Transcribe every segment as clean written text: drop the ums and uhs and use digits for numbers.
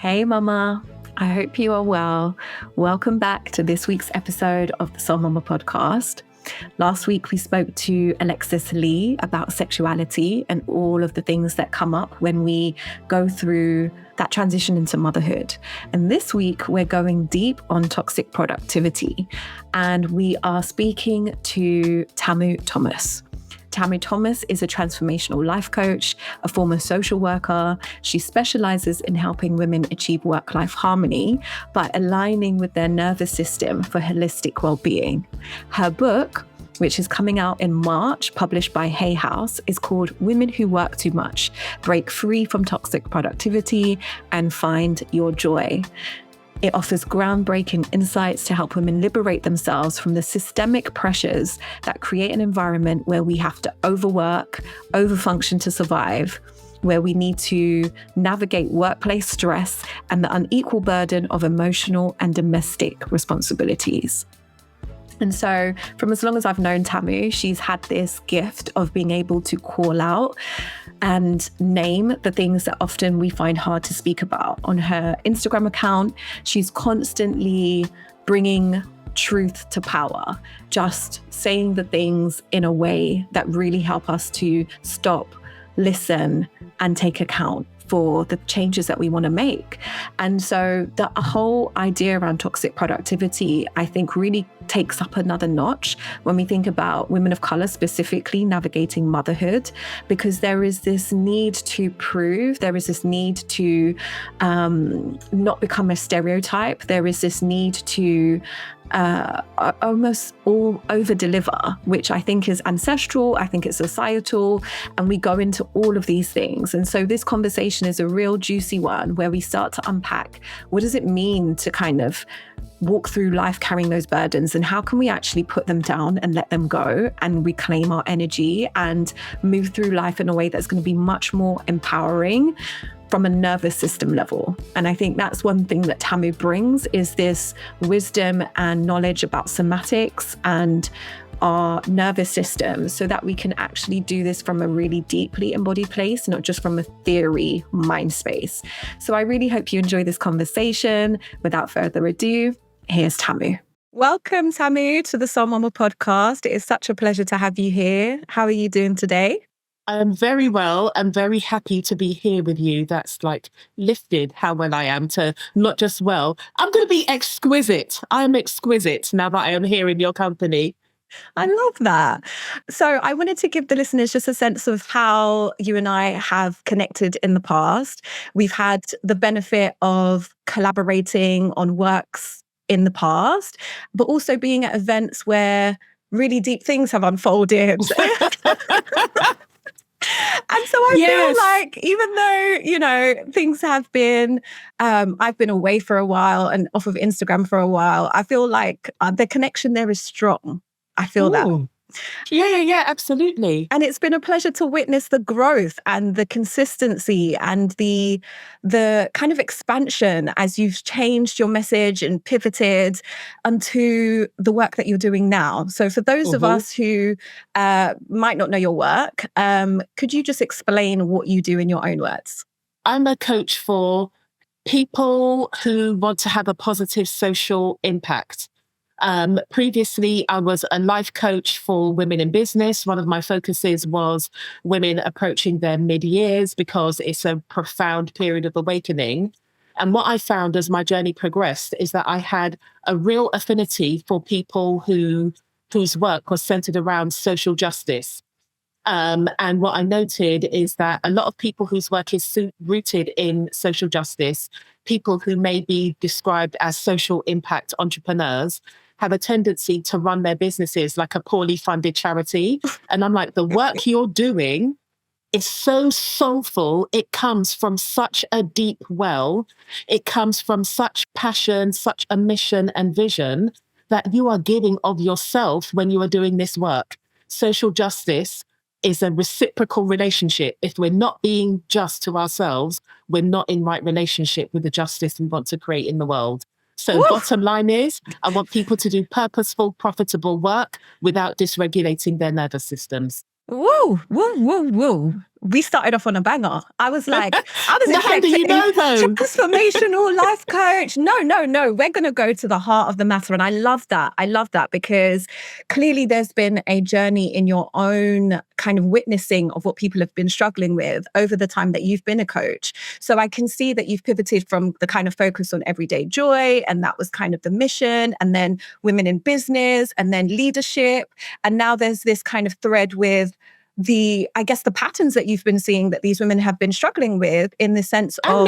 Hey Mama, I hope you are well. Welcome back to this week's episode of the Soul Mama podcast. Last week we spoke to Alexis Lee about sexuality and all of the things that come up when we go through that transition into motherhood. And this week we're going deep on toxic productivity, and we are speaking to TAMU Thomas. TAMU Thomas is a transformational life coach, a former social worker. She specializes in helping women achieve work-life harmony by aligning with their nervous system for holistic well-being. Her book, which is coming out in March, published by Hay House, is called Women Who Work Too Much: Break Free from Toxic Productivity and Find Your Joy. It offers groundbreaking insights to help women liberate themselves from the systemic pressures that create an environment where we have to overwork, overfunction to survive, where we need to navigate workplace stress and the unequal burden of emotional and domestic responsibilities. And so from as long as I've known Tamu, she's had this gift of being able to call out and name the things that often we find hard to speak about. On her Instagram account, she's constantly bringing truth to power, just saying the things in a way that really help us to stop, listen, and take account for the changes that we want to make. And so the whole idea around toxic productivity, I think, really takes up another notch when we think about women of color specifically navigating motherhood, because there is this need to prove, there is this need to not become a stereotype. There is this need to almost all over deliver, which I think is ancestral, I think it's societal, and we go into all of these things. And so this conversation is a real juicy one where we start to unpack, what does it mean to kind of walk through life carrying those burdens, and how can we actually put them down and let them go and reclaim our energy and move through life in a way that's going to be much more empowering from a nervous system level. And I think that's one thing that Tamu brings, is this wisdom and knowledge about somatics and our nervous system, so that we can actually do this from a really deeply embodied place, not just from a theory mind space. So I really hope you enjoy this conversation. Without further ado, here's Tamu. Welcome, Tamu, to the Soul Mama podcast. It is such a pleasure to have you here. How are you doing today? I am very well. I'm very happy to be here with you. That's like lifted how well I am to not just well. I'm going to be exquisite. I am exquisite now that I am here in your company. I love that. So I wanted to give the listeners just a sense of how you and I have connected in the past. We've had the benefit of collaborating on works in the past, but also being at events where really deep things have unfolded. And so I feel like, even though, things have been, I've been away for a while and off of Instagram for a while, I feel like the connection there is strong. I feel that. Yeah, absolutely. And it's been a pleasure to witness the growth and the consistency and the kind of expansion as you've changed your message and pivoted onto the work that you're doing now. So for those of us who might not know your work, could you just explain what you do in your own words? I'm a coach for people who want to have a positive social impact. Previously, I was a life coach for women in business. One of my focuses was women approaching their mid-years, because it's a profound period of awakening. And what I found as my journey progressed is that I had a real affinity for people whose work was centered around social justice. And what I noted is that a lot of people whose work is rooted in social justice, people who may be described as social impact entrepreneurs, have a tendency to run their businesses like a poorly funded charity. And I'm like, the work you're doing is so soulful. It comes from such a deep well. It comes from such passion, such a mission and vision that you are giving of yourself when you are doing this work. Social justice is a reciprocal relationship. If we're not being just to ourselves, we're not in right relationship with the justice we want to create in the world. So bottom line is, I want people to do purposeful, profitable work without dysregulating their nervous systems. Whoa. we started off on a banger. I was Now, how do expecting you know though? transformational life coach. No. We're going to go to the heart of the matter. And I love that. Because clearly there's been a journey in your own kind of witnessing of what people have been struggling with over the time that you've been a coach. So I can see that you've pivoted from the kind of focus on everyday joy, and that was kind of the mission, and then women in business, and then leadership. And now there's this kind of thread with the patterns that you've been seeing that these women have been struggling with, in the sense of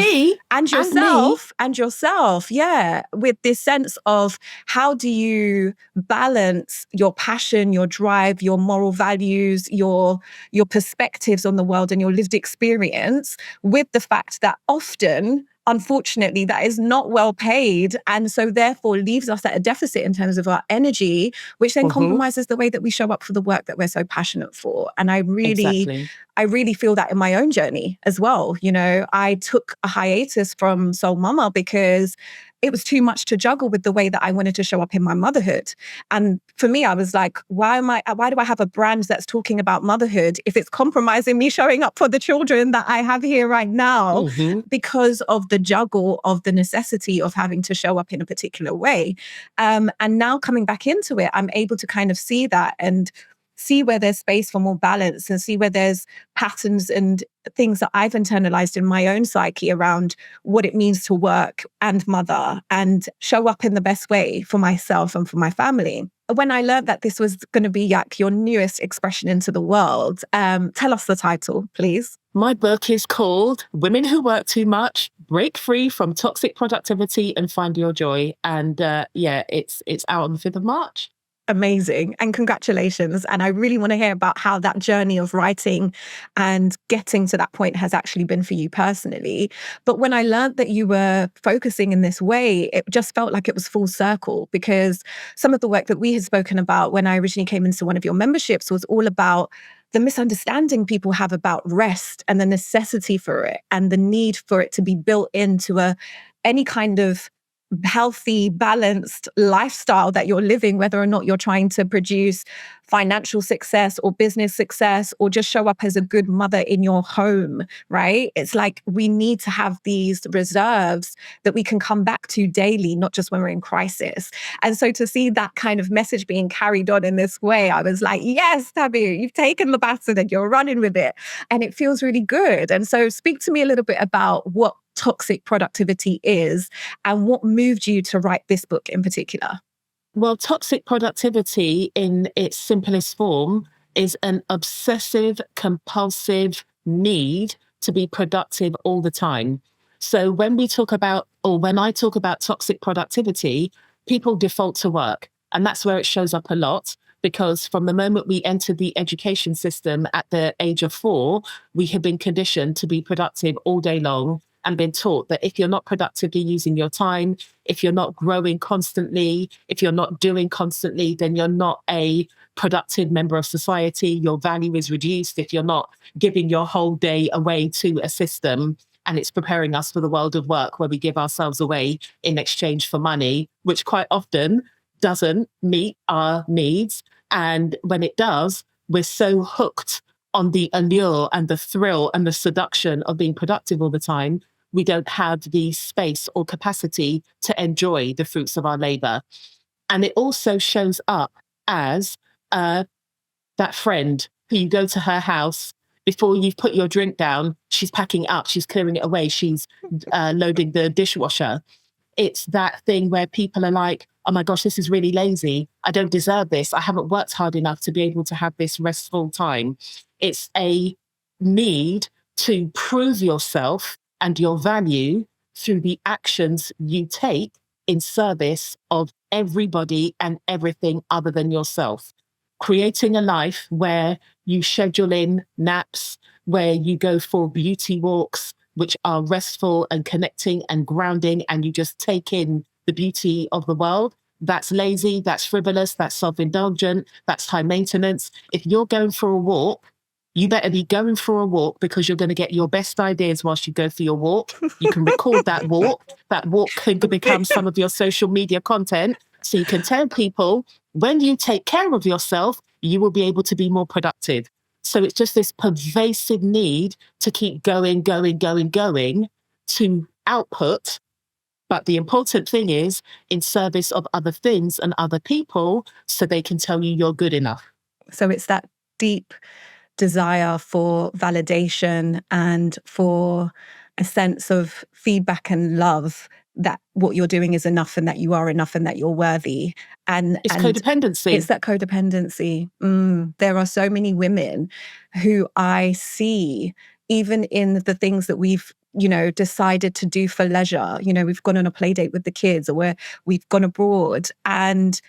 yourself, yeah, with this sense of how do you balance your passion, your drive, your moral values, your perspectives on the world and your lived experience, with the fact that often, unfortunately, that is not well paid, and so therefore leaves us at a deficit in terms of our energy, which then compromises the way that we show up for the work that we're so passionate for. And I really feel that in my own journey as well. You know, I took a hiatus from Soul Mama because it was too much to juggle with the way that I wanted to show up in my motherhood. And for me, I was like, why do I have a brand that's talking about motherhood if it's compromising me showing up for the children that I have here right now, because of the juggle of the necessity of having to show up in a particular way. And now coming back into it, I'm able to kind of see that and see where there's space for more balance, and see where there's patterns and things that I've internalized in my own psyche around what it means to work and mother and show up in the best way for myself and for my family. When I learned that this was going to be like your newest expression into the world, tell us the title, please. My book is called Women Who Work Too Much, Break Free from Toxic Productivity and Find Your Joy. And it's out on the 5th of March. Amazing. And congratulations. And I really want to hear about how that journey of writing and getting to that point has actually been for you personally. But when I learned that you were focusing in this way, it just felt like it was full circle, because some of the work that we had spoken about when I originally came into one of your memberships was all about the misunderstanding people have about rest and the necessity for it, and the need for it to be built into any kind of healthy, balanced lifestyle that you're living, whether or not you're trying to produce financial success or business success, or just show up as a good mother in your home, right? It's like we need to have these reserves that we can come back to daily, not just when we're in crisis. And so to see that kind of message being carried on in this way, I was like, yes, Tabu, you've taken the baton and you're running with it. And it feels really good. And so speak to me a little bit about what toxic productivity is and what moved you to write this book in particular. Well, toxic productivity in its simplest form is an obsessive, compulsive need to be productive all the time. So when I talk about toxic productivity, people default to work. And that's where it shows up a lot, because from the moment we entered the education system at the age of 4, we have been conditioned to be productive all day long, and been taught that if you're not productively using your time, if you're not growing constantly, if you're not doing constantly, then you're not a productive member of society. Your value is reduced if you're not giving your whole day away to a system. And it's preparing us for the world of work, where we give ourselves away in exchange for money, which quite often doesn't meet our needs. And when it does, we're so hooked on the allure and the thrill and the seduction of being productive all the time, we don't have the space or capacity to enjoy the fruits of our labor. And it also shows up as that friend who you go to her house, before you've put your drink down, she's packing up, she's clearing it away, she's loading the dishwasher. It's that thing where people are like, oh my gosh, this is really lazy. I don't deserve this. I haven't worked hard enough to be able to have this restful time. It's a need to prove yourself and your value through the actions you take in service of everybody and everything other than yourself. Creating a life where you schedule in naps, where you go for beauty walks, which are restful and connecting and grounding, and you just take in the beauty of the world. That's lazy, that's frivolous, that's self-indulgent, that's high maintenance. If you're going for a walk, you better be going for a walk, because you're going to get your best ideas whilst you go for your walk. You can record that walk. That walk can become some of your social media content. So you can tell people, when you take care of yourself, you will be able to be more productive. So it's just this pervasive need to keep going to output. But the important thing is in service of other things and other people, so they can tell you you're good enough. So it's that deep desire for validation and for a sense of feedback and love that what you're doing is enough and that you are enough and that you're worthy. It's And codependency. it's that codependency. There are so many women who I see, even in the things that we've, decided to do for leisure. We've gone on a play date with the kids, or we've gone abroad, and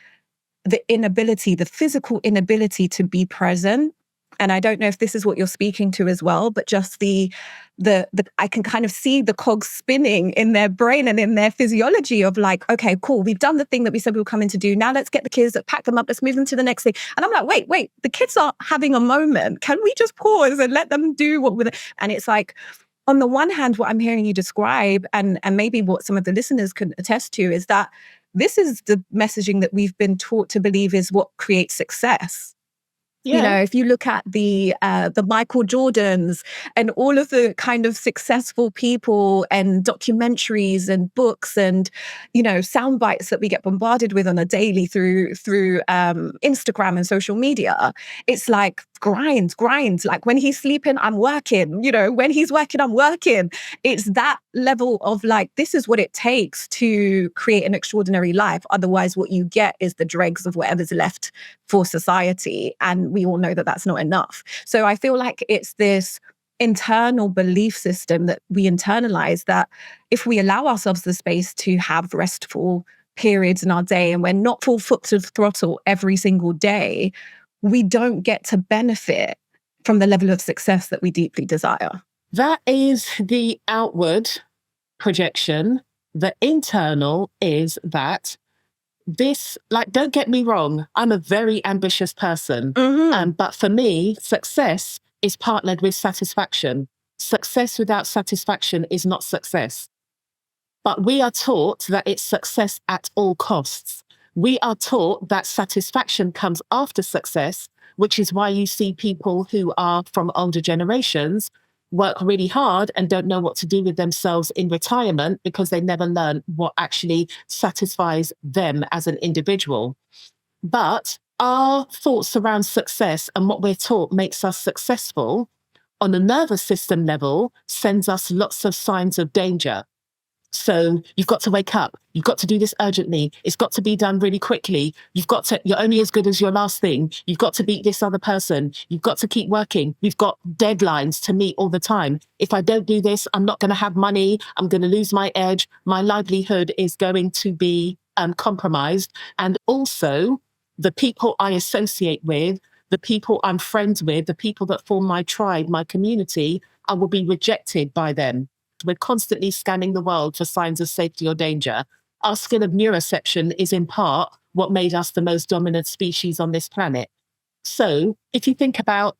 the physical inability to be present. And I don't know if this is what you're speaking to as well, but just the I can kind of see the cogs spinning in their brain and in their physiology of like, okay, cool, we've done the thing that we said we were coming to do. Now let's get the kids, pack them up, let's move them to the next thing. And I'm like, wait, the kids are having a moment. Can we just pause and let them do what we're... And it's like, on the one hand, what I'm hearing you describe, and maybe what some of the listeners can attest to, is that this is the messaging that we've been taught to believe is what creates success. Yeah. If you look at the Michael Jordans and all of the kind of successful people and documentaries and books and, sound bites that we get bombarded with on a daily through Instagram and social media, it's like grind. Like when he's sleeping, I'm working. When he's working, I'm working. It's that level of like, this is what it takes to create an extraordinary life. Otherwise, what you get is the dregs of whatever's left for society. And we all know that that's not enough. So I feel like it's this internal belief system that we internalize, that if we allow ourselves the space to have restful periods in our day and we're not full foot to the throttle every single day, we don't get to benefit from the level of success that we deeply desire. That is the outward projection. The internal is that this, like, don't get me wrong, I'm a very ambitious person. But for me, success is partnered with satisfaction. Success without satisfaction is not success. But we are taught that it's success at all costs. We are taught that satisfaction comes after success, which is why you see people who are from older generations work really hard and don't know what to do with themselves in retirement because they never learn what actually satisfies them as an individual. But our thoughts around success and what we're taught makes us successful on a nervous system level sends us lots of signs of danger. So you've got to wake up. You've got to do this urgently. It's got to be done really quickly. You're only as good as your last thing. You've got to beat this other person. You've got to keep working. We've got deadlines to meet all the time. If I don't do this, I'm not going to have money. I'm going to lose my edge. My livelihood is going to be compromised. And also the people I associate with, the people I'm friends with, the people that form my tribe, my community, I will be rejected by them. We're constantly scanning the world for signs of safety or danger. Our skill of neuroception is in part what made us the most dominant species on this planet. So if you think about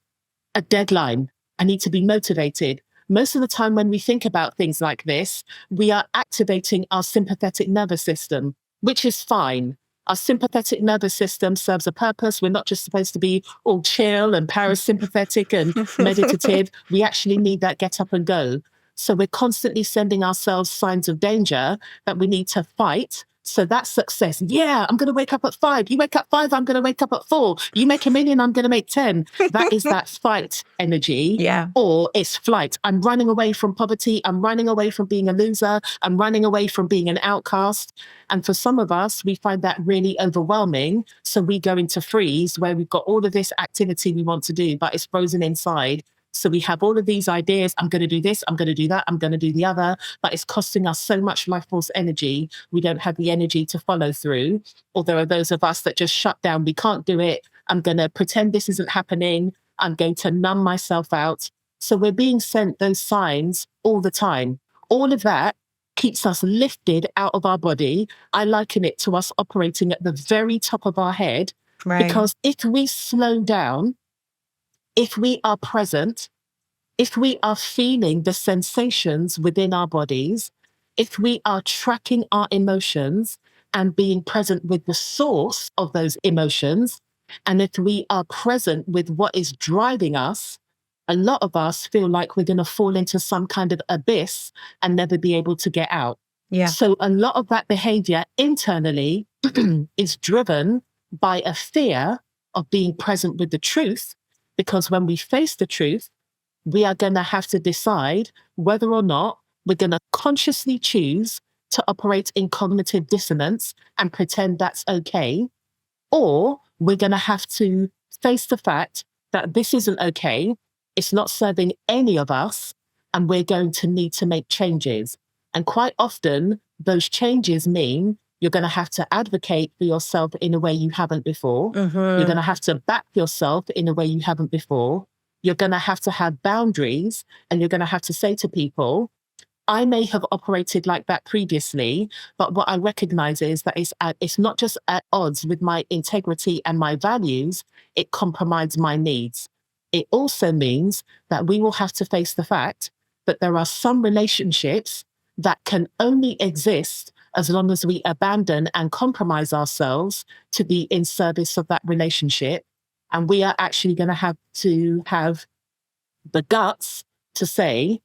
a deadline, I need to be motivated. Most of the time when we think about things like this, we are activating our sympathetic nervous system, which is fine. Our sympathetic nervous system serves a purpose. We're not just supposed to be all chill and parasympathetic and meditative. We actually need that get up and go. So we're constantly sending ourselves signs of danger that we need to fight. So that's success. Yeah, I'm going to wake up at 5. You wake up 5, I'm going to wake up at 4. You make 1 million, I'm going to make 10. That is that fight energy. Yeah. Or it's flight. I'm running away from poverty. I'm running away from being a loser. I'm running away from being an outcast. And for some of us, we find that really overwhelming. So we go into freeze where we've got all of this activity we want to do, but it's frozen inside. So we have all of these ideas. I'm going to do this. I'm going to do that. I'm going to do the other. But it's costing us so much life force energy. We don't have the energy to follow through. Or there are those of us that just shut down. We can't do it. I'm going to pretend this isn't happening. I'm going to numb myself out. So we're being sent those signs all the time. All of that keeps us lifted out of our body. I liken it to us operating at the very top of our head. Right. Because if we slow down, if we are present, if we are feeling the sensations within our bodies, if we are tracking our emotions and being present with the source of those emotions, And if we are present with what is driving us, a lot of us feel like we're going to fall into some kind of abyss and never be able to get out. Yeah. So a lot of that behavior internally is driven by a fear of being present with the truth, because when we face the truth, we are going to have to decide whether or not we're going to consciously choose to operate in cognitive dissonance and pretend that's okay, or we're going to have to face the fact that this isn't okay, it's not serving any of us, and we're going to need to make changes. And quite often, those changes mean you're going to have to advocate for yourself in a way you haven't before. You're going to have to back yourself in a way you haven't before. You're going to have boundaries, and you're going to have to say to people, I may have operated like that previously, but what I recognize is that it's not just at odds with my integrity and my values, it compromises my needs. It also means that we will have to face the fact that there are some relationships that can only exist as long as we abandon and compromise ourselves to be in service of that relationship. And we are actually going to have the guts to say,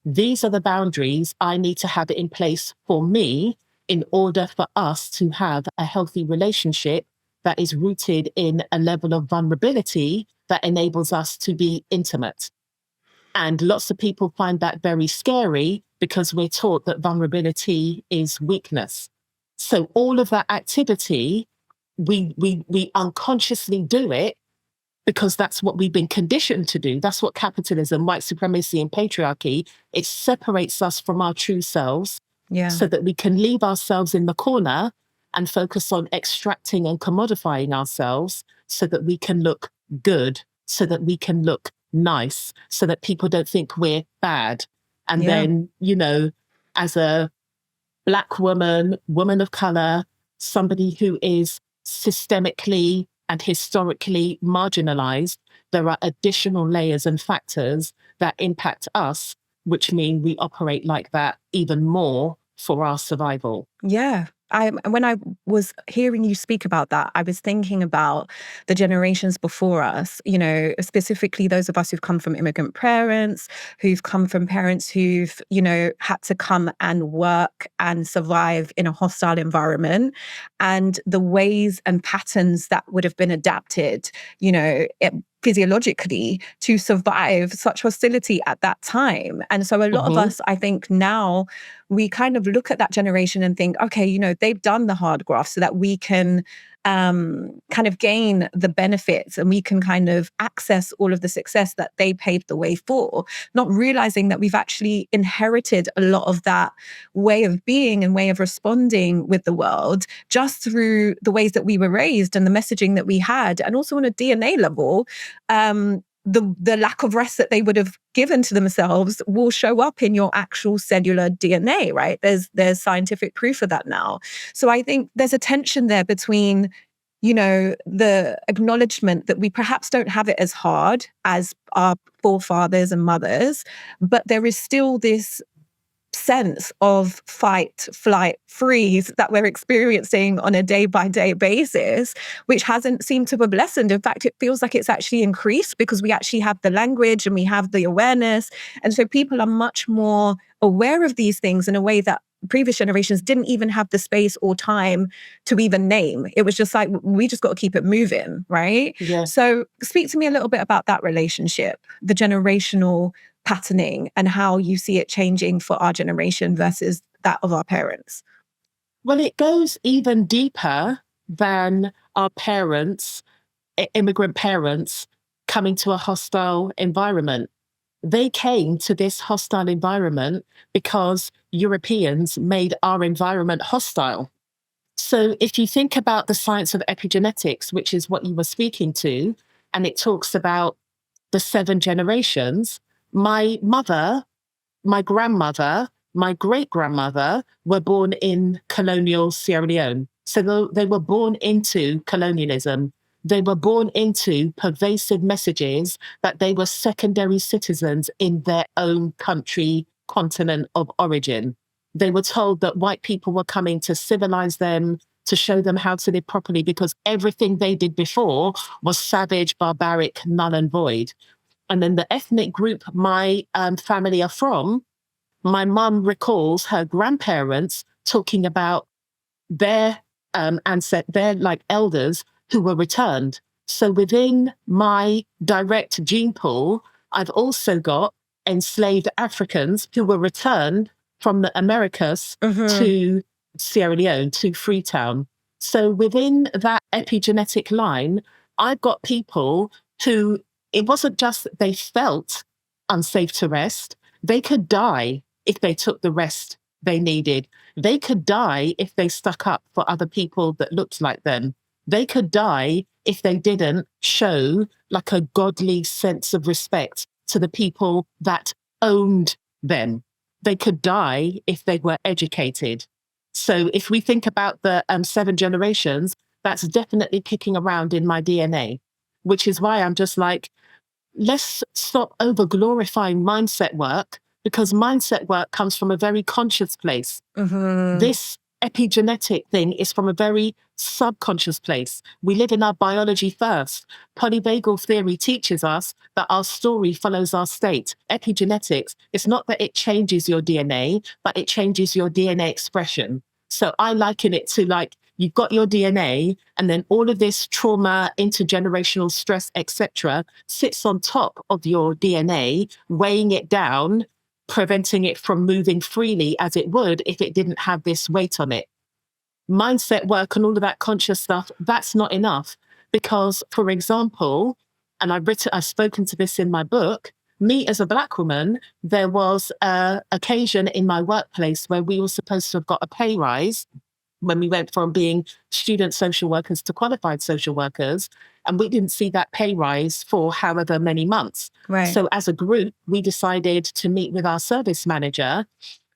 these are the boundaries I need to have in place for me in order for us to have a healthy relationship that is rooted in a level of vulnerability that enables us to be intimate. And lots of people find that very scary because we're taught that vulnerability is weakness. So all of that activity, we unconsciously do it because that's what we've been conditioned to do. That's what capitalism, white supremacy, and patriarchy, it separates us from our true selves so that we can leave ourselves in the corner and focus on extracting and commodifying ourselves so that we can look good, so that we can look nice, so that people don't think we're bad. And then, as a Black woman, woman of color, somebody who is systemically and historically marginalized, there are additional layers and factors that impact us, which mean we operate like that even more for our survival. Yeah. When I was hearing you speak about that, I was thinking about the generations before us, specifically those of us who've come from immigrant parents, who've come from parents who've, had to come and work and survive in a hostile environment, and the ways and patterns that would have been adapted, physiologically to survive such hostility at that time. And so a lot of us, I think now, we kind of look at that generation and think, okay, they've done the hard graft so that we can kind of gain the benefits and we can kind of access all of the success that they paved the way for, not realizing that we've actually inherited a lot of that way of being and way of responding with the world just through the ways that we were raised and the messaging that we had. And also on a DNA level, the lack of rest that they would have given to themselves will show up in your actual cellular DNA, right? There's scientific proof of that now. So I think there's a tension there between, the acknowledgement that we perhaps don't have it as hard as our forefathers and mothers, but there is still this sense of fight, flight, freeze that we're experiencing on a day-by-day basis, which hasn't seemed to have lessened. In fact, it feels like it's actually increased because we actually have the language and we have the awareness. And so people are much more aware of these things in a way that previous generations didn't even have the space or time to even name. It was just like, we just got to keep it moving, right? Yeah. So speak to me a little bit about that relationship, the generational patterning, and how you see it changing for our generation versus that of our parents. Well, it goes even deeper than our parents, immigrant parents, coming to a hostile environment. They came to this hostile environment because Europeans made our environment hostile. So if you think about the science of epigenetics, which is what you were speaking to, and it talks about the 7 generations, my mother, my grandmother, my great-grandmother were born in colonial Sierra Leone. So they were born into colonialism. They were born into pervasive messages that they were secondary citizens in their own country, continent of origin. They were told that white people were coming to civilize them, to show them how to live properly, because everything they did before was savage, barbaric, null and void. And then the ethnic group my family are from, my mum recalls her grandparents talking about their their like elders who were returned. So within my direct gene pool, I've also got enslaved Africans who were returned from the Americas to Sierra Leone, to Freetown. So within that epigenetic line, I've got people who, it wasn't just that they felt unsafe to rest, they could die if they took the rest they needed. They could die if they stuck up for other people that looked like them. They could die if they didn't show like a godly sense of respect to the people that owned them. They could die if they were educated. So if we think about the 7 generations, that's definitely kicking around in my DNA, which is why I'm just like, let's stop over glorifying mindset work, because mindset work comes from a very conscious place. This epigenetic thing is from a very subconscious place. We live in our biology first. Polyvagal theory teaches us that our story follows our state. Epigenetics, it's not that it changes your DNA, but it changes your DNA expression. So I liken it to like, you've got your DNA, and then all of this trauma, intergenerational stress, etc., sits on top of your DNA, weighing it down, preventing it from moving freely as it would if it didn't have this weight on it. Mindset work and all of that conscious stuff, that's not enough. Because, for example, and I've spoken to this in my book, me as a Black woman, there was an occasion in my workplace where we were supposed to have got a pay rise when we went from being student social workers to qualified social workers, and we didn't see that pay rise for however many months. Right. So as a group, we decided to meet with our service manager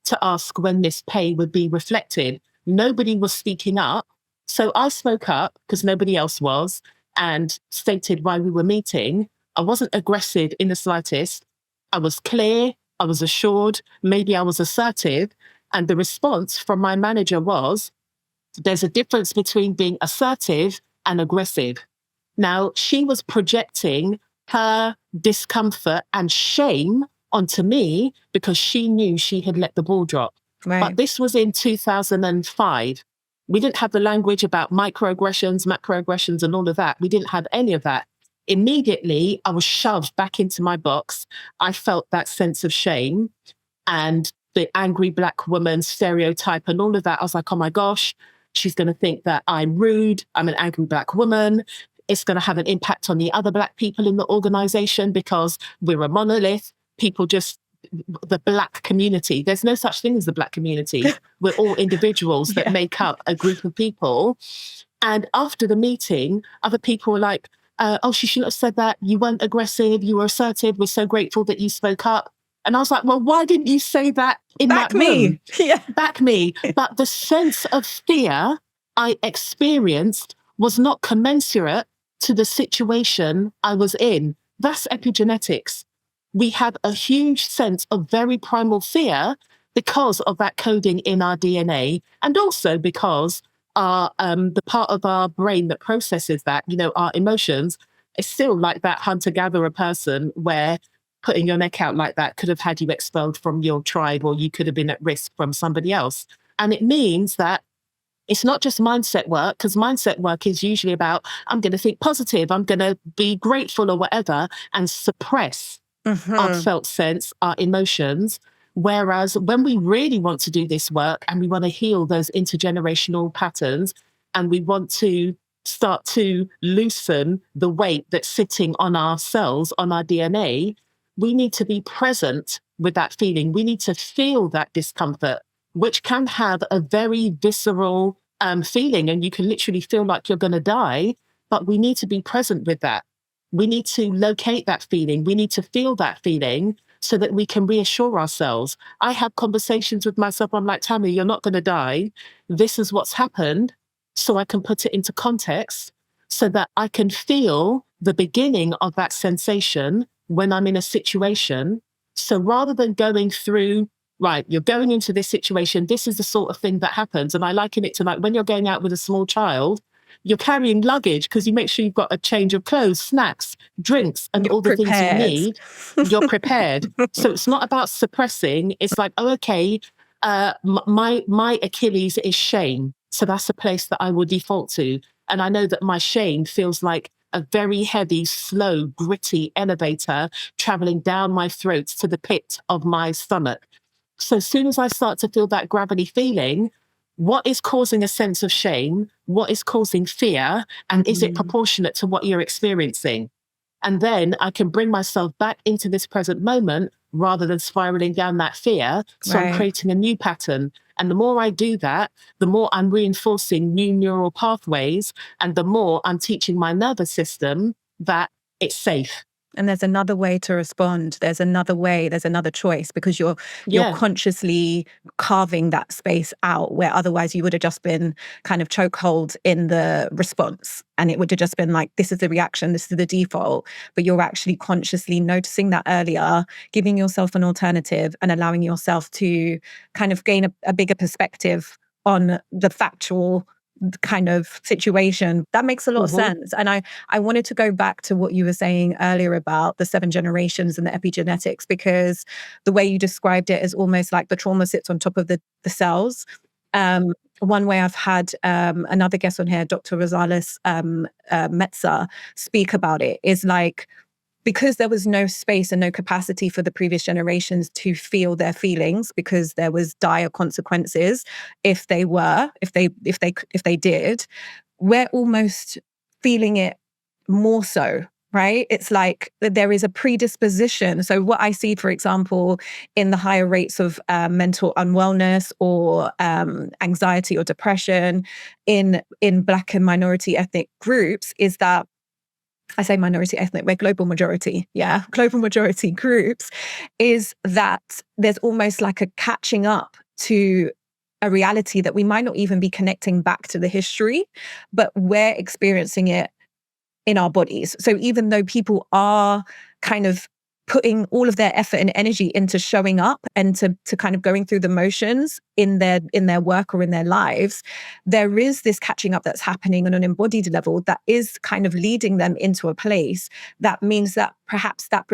to ask when this pay would be reflected. Nobody was speaking up. So I spoke up because nobody else was, and stated why we were meeting. I wasn't aggressive in the slightest. I was clear, I was assured, maybe I was assertive. And the response from my manager was, there's a difference between being assertive and aggressive. Now, she was projecting her discomfort and shame onto me because she knew she had let the ball drop. Right. But this was in 2005. We didn't have the language about microaggressions, macroaggressions, and all of that. We didn't have any of that. Immediately, I was shoved back into my box. I felt that sense of shame and the angry Black woman stereotype and all of that. I was like, oh my gosh, she's going to think that I'm rude. I'm an angry Black woman. It's going to have an impact on the other Black people in the organization because we're a monolith. People just, the Black community, there's no such thing as the Black community. We're all individuals that make up a group of people. And after the meeting, other people were like, oh, she shouldn't have said that. You weren't aggressive. You were assertive. We're so grateful that you spoke up. And I was like, well, why didn't you say that in that room? Back me. But the sense of fear I experienced was not commensurate to the situation I was in. That's epigenetics. We have a huge sense of very primal fear because of that coding in our DNA, and also because our the part of our brain that processes that, you know, our emotions, is still like that hunter-gatherer person where putting your neck out like that could have had you expelled from your tribe, or you could have been at risk from somebody else. And it means that it's not just mindset work, because mindset work is usually about, I'm going to think positive, I'm going to be grateful or whatever, and suppress our felt sense, our emotions. Whereas when we really want to do this work and we want to heal those intergenerational patterns, and we want to start to loosen the weight that's sitting on our cells, on our DNA, we need to be present with that feeling. We need to feel that discomfort, which can have a very visceral feeling, and you can literally feel like you're going to die, but we need to be present with that. We need to locate that feeling. We need to feel that feeling so that we can reassure ourselves. I have conversations with myself. I'm like, Tammy, you're not going to die. This is what's happened. So I can put it into context so that I can feel the beginning of that sensation when I'm in a situation. So rather than going through right, you're going into this situation. This is the sort of thing that happens. And I liken it to like when you're going out with a small child, you're carrying luggage because you make sure you've got a change of clothes, snacks, drinks, and You're all the things you prepared. need. You're prepared. So it's not about suppressing. It's like, oh, okay, my Achilles is shame. So that's a place that I will default to. And I know that my shame feels like a very heavy, slow, gritty elevator traveling down my throat to the pit of my stomach. So as soon as I start to feel that gravity feeling, what is causing a sense of shame? What is causing fear? And is it proportionate to what you're experiencing? And then I can bring myself back into this present moment rather than spiraling down that fear. So I'm creating a new pattern. And the more I do that, the more I'm reinforcing new neural pathways, and the more I'm teaching my nervous system that it's safe. And there's another way to respond. There's another way, there's another choice, because you're consciously carving that space out, where otherwise you would have just been kind of chokehold in the response. And it would have just been like, this is the reaction, this is the default. But you're actually consciously noticing that earlier, giving yourself an alternative and allowing yourself to kind of gain a bigger perspective on the factual kind of situation. That makes a lot of sense. And I wanted to go back to what you were saying earlier about the 7 generations and the epigenetics, because the way you described it is almost like the trauma sits on top of the cells. One way I've had another guest on here, Dr. Rosales Metza, speak about it is like, because there was no space and no capacity for the previous generations to feel their feelings, because there was dire consequences if they did, we're almost feeling it more so, right? It's like there is a predisposition. So what I see, for example, in the higher rates of mental unwellness or anxiety or depression in Black and minority ethnic groups is that, I say minority ethnic, we're global majority, global majority groups, is that there's almost like a catching up to a reality that we might not even be connecting back to the history, but we're experiencing it in our bodies. So even though people are kind of putting all of their effort and energy into showing up and to kind of going through the motions in their work or in their lives, there is this catching up that's happening on an embodied level that is kind of leading them into a place that means that perhaps that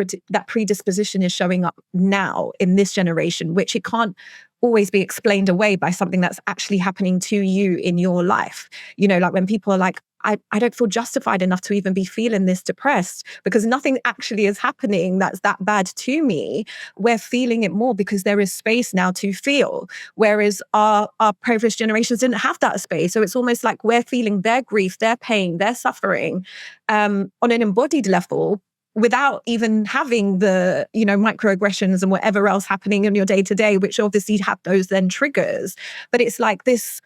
predisposition is showing up now in this generation, which it can't always be explained away by something that's actually happening to you in your life. You know, like when people are like, I don't feel justified enough to even be feeling this depressed because nothing actually is happening that's that bad to me. We're feeling it more because there is space now to feel. Whereas our previous generations didn't have that space. So it's almost like we're feeling their grief, their pain, their suffering on an embodied level without even having the, microaggressions and whatever else happening in your day to day, which obviously have those then triggers. But it's like this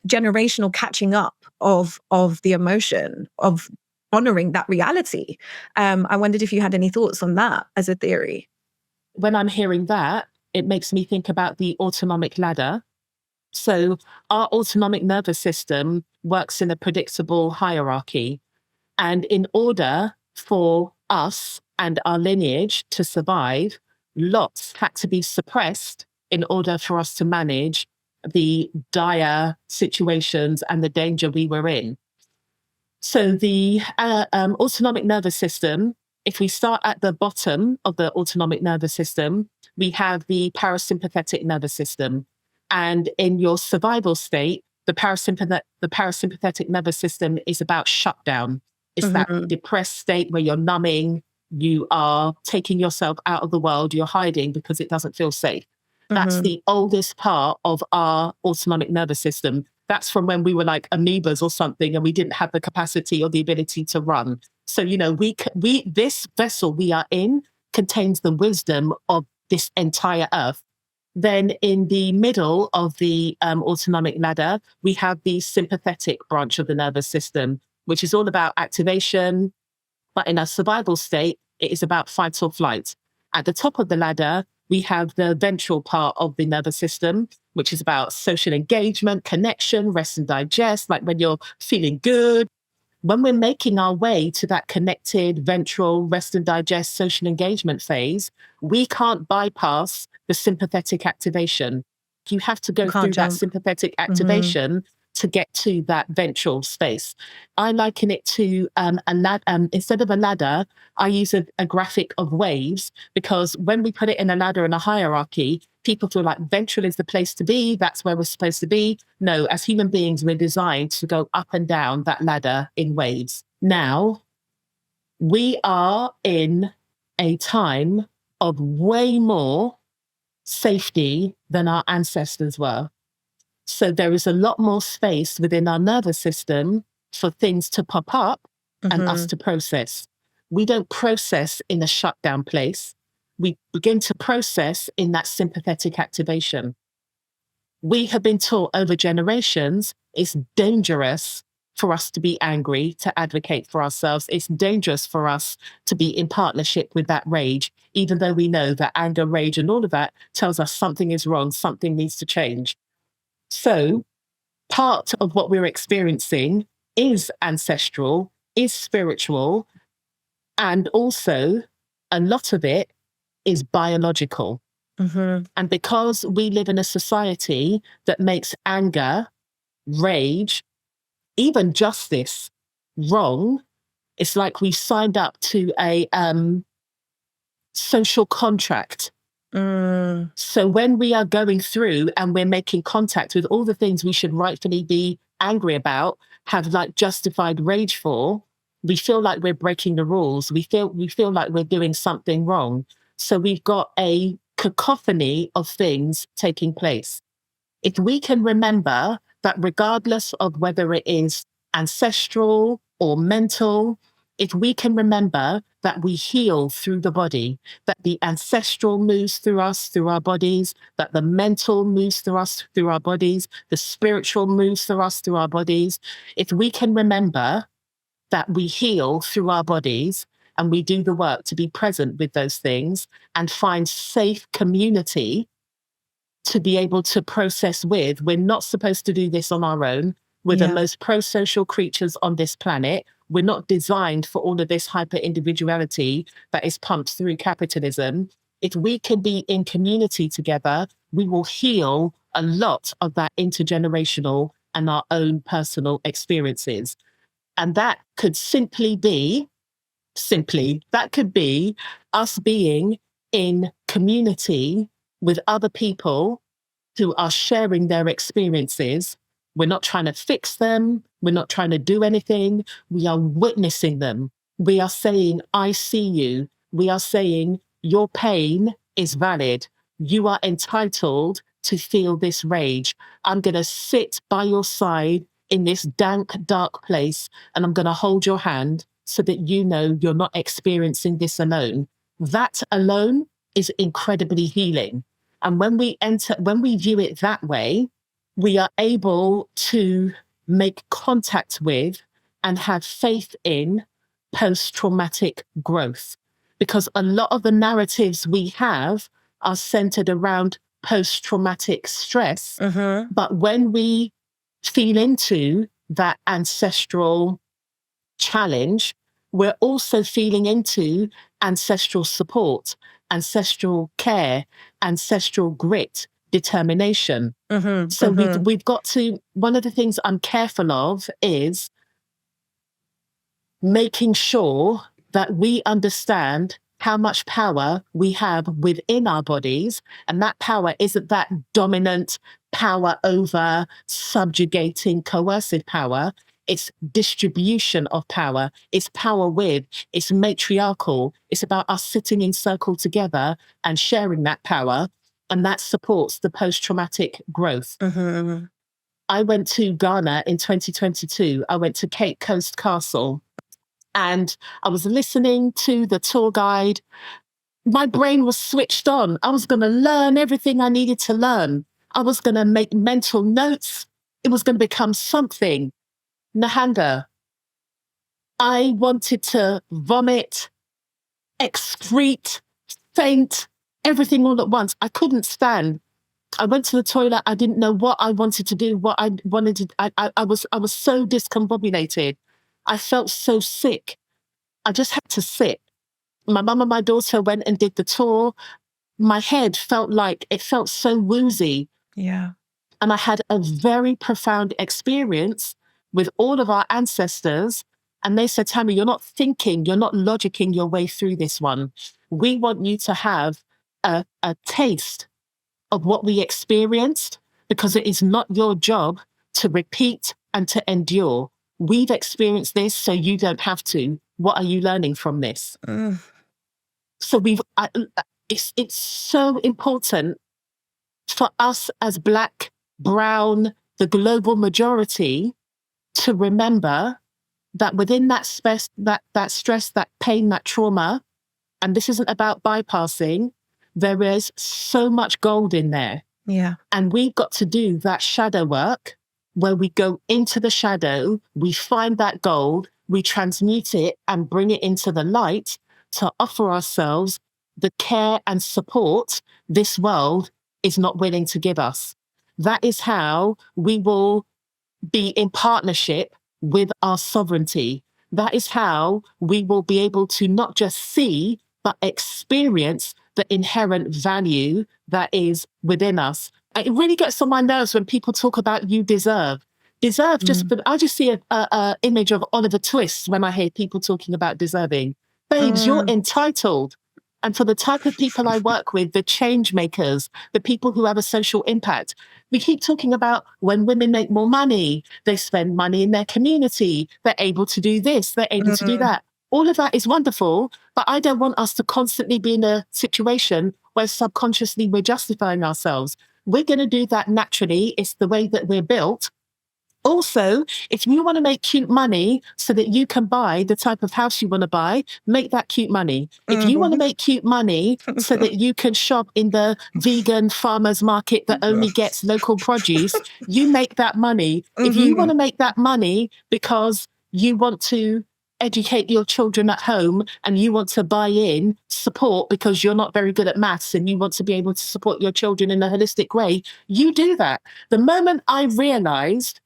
generational catching up of the emotion of honoring that reality. I wondered if you had any thoughts on that as a theory. When I'm hearing that, it makes me think about the autonomic ladder. So our autonomic nervous system works in a predictable hierarchy. And in order for us and our lineage to survive, lots had to be suppressed in order for us to manage the dire situations and the danger we were in. So the autonomic nervous system, if we start at the bottom of the autonomic nervous system, we have the parasympathetic nervous system. And in your survival state, the parasympathetic nervous system is about shutdown. It's that depressed state where you're numbing, you are taking yourself out of the world, you're hiding because it doesn't feel safe. That's the oldest part of our autonomic nervous system. That's from when we were like amoebas or something and we didn't have the capacity or the ability to run. So, this vessel we are in contains the wisdom of this entire earth. Then in the middle of the autonomic ladder, we have the sympathetic branch of the nervous system, which is all about activation. But in a survival state, it is about fight or flight. At the top of the ladder, we have the ventral part of the nervous system, which is about social engagement, connection, rest and digest, like when you're feeling good. when we're making our way to that connected ventral rest and digest social engagement phase, we can't bypass the sympathetic activation. You have to go through that sympathetic activation to get to that ventral space. I liken it to a ladder. Instead of a ladder, I use a graphic of waves, because when we put it in a ladder in a hierarchy, people feel like ventral is the place to be. That's where we're supposed to be. No, as human beings, we're designed to go up and down that ladder in waves. Now, we are in a time of way more safety than our ancestors were. So there is a lot more space within our nervous system for things to pop up and us to process. We don't process in a shutdown place. We begin to process in that sympathetic activation. We have been taught over generations it's dangerous for us to be angry, to advocate for ourselves. It's dangerous for us to be in partnership with that rage, even though we know that anger, rage, and all of that tells us something is wrong, something needs to change. So part of what we're experiencing is ancestral, is spiritual, and also a lot of it is biological. And because we live in a society that makes anger, rage, even justice wrong, it's like we've signed up to a social contract. So when we are going through and we're making contact with all the things we should rightfully be angry about, have like justified rage for, we feel like we're breaking the rules. We feel like we're doing something wrong. So we've got a cacophony of things taking place. If we can remember that regardless of whether it is ancestral or mental, if we can remember that we heal through the body, that the ancestral moves through us, through our bodies, that the mental moves through us, through our bodies, the spiritual moves through us, through our bodies, if we can remember that we heal through our bodies and we do the work to be present with those things and find safe community to be able to process with. We're not supposed to do this on our own. We're the most pro-social creatures on this planet. We're not designed for all of this hyper-individuality that is pumped through capitalism. If we can be in community together, we will heal a lot of that intergenerational and our own personal experiences. And that could that could be us being in community with other people who are sharing their experiences. We're not trying to fix them. We're not trying to do anything. We are witnessing them. We are saying, I see you. We are saying, your pain is valid. You are entitled to feel this rage. I'm going to sit by your side in this dank, dark place, and I'm going to hold your hand so that you know you're not experiencing this alone. That alone is incredibly healing. And when we view it that way, we are able to make contact with and have faith in post-traumatic growth. Because a lot of the narratives we have are centered around post-traumatic stress. But when we feel into that ancestral challenge, we're also feeling into ancestral support, ancestral care, ancestral grit, determination. So we've got to, one of the things I'm careful of is making sure that we understand how much power we have within our bodies. And that power isn't that dominant power over subjugating coercive power. It's distribution of power. It's power with, it's matriarchal. It's about us sitting in circle together and sharing that power. And that supports the post-traumatic growth. I went to Ghana in 2022. I went to Cape Coast Castle and I was listening to the tour guide. My brain was switched on. I was going to learn everything I needed to learn. I was going to make mental notes. It was going to become something. Nahanga, I wanted to vomit, excrete, faint, everything all at once. I couldn't stand. I went to the toilet. I didn't know what I wanted to do, what I wanted to. I was so discombobulated. I felt so sick. I just had to sit. My mum and my daughter went and did the tour. My head felt so woozy. Yeah. And I had a very profound experience with all of our ancestors. And they said, Tammy, you're not thinking, you're not logicking your way through this one. We want you to have a taste of what we experienced, because it is not your job to repeat and to endure. We've experienced this, so you don't have to. What are you learning from this? So it's so important for us as Black, brown, the global majority, to remember that within that stress, that pain, that trauma, and this isn't about bypassing, there is so much gold in there. Yeah. And we've got to do that shadow work where we go into the shadow, we find that gold, we transmute it and bring it into the light to offer ourselves the care and support this world is not willing to give us. That is how we will be in partnership with our sovereignty. That is how we will be able to not just see, but experience the inherent value that is within us. It really gets on my nerves when people talk about you deserve. I just see a image of Oliver Twist when I hear people talking about deserving. Babes, you're entitled. And for the type of people I work with, the change makers, the people who have a social impact, we keep talking about when women make more money, they spend money in their community, they're able to do this, they're able to do that. All of that is wonderful, but I don't want us to constantly be in a situation where subconsciously we're justifying ourselves. We're going to do that naturally. It's the way that we're built. Also, if you want to make cute money so that you can buy the type of house you want to buy, make that cute money. If you want to make cute money so that you can shop in the vegan farmers market that only gets local produce, you make that money. If you want to make that money because you want to educate your children at home and you want to buy in support because you're not very good at maths and you want to be able to support your children in a holistic way, you do that. The moment I realized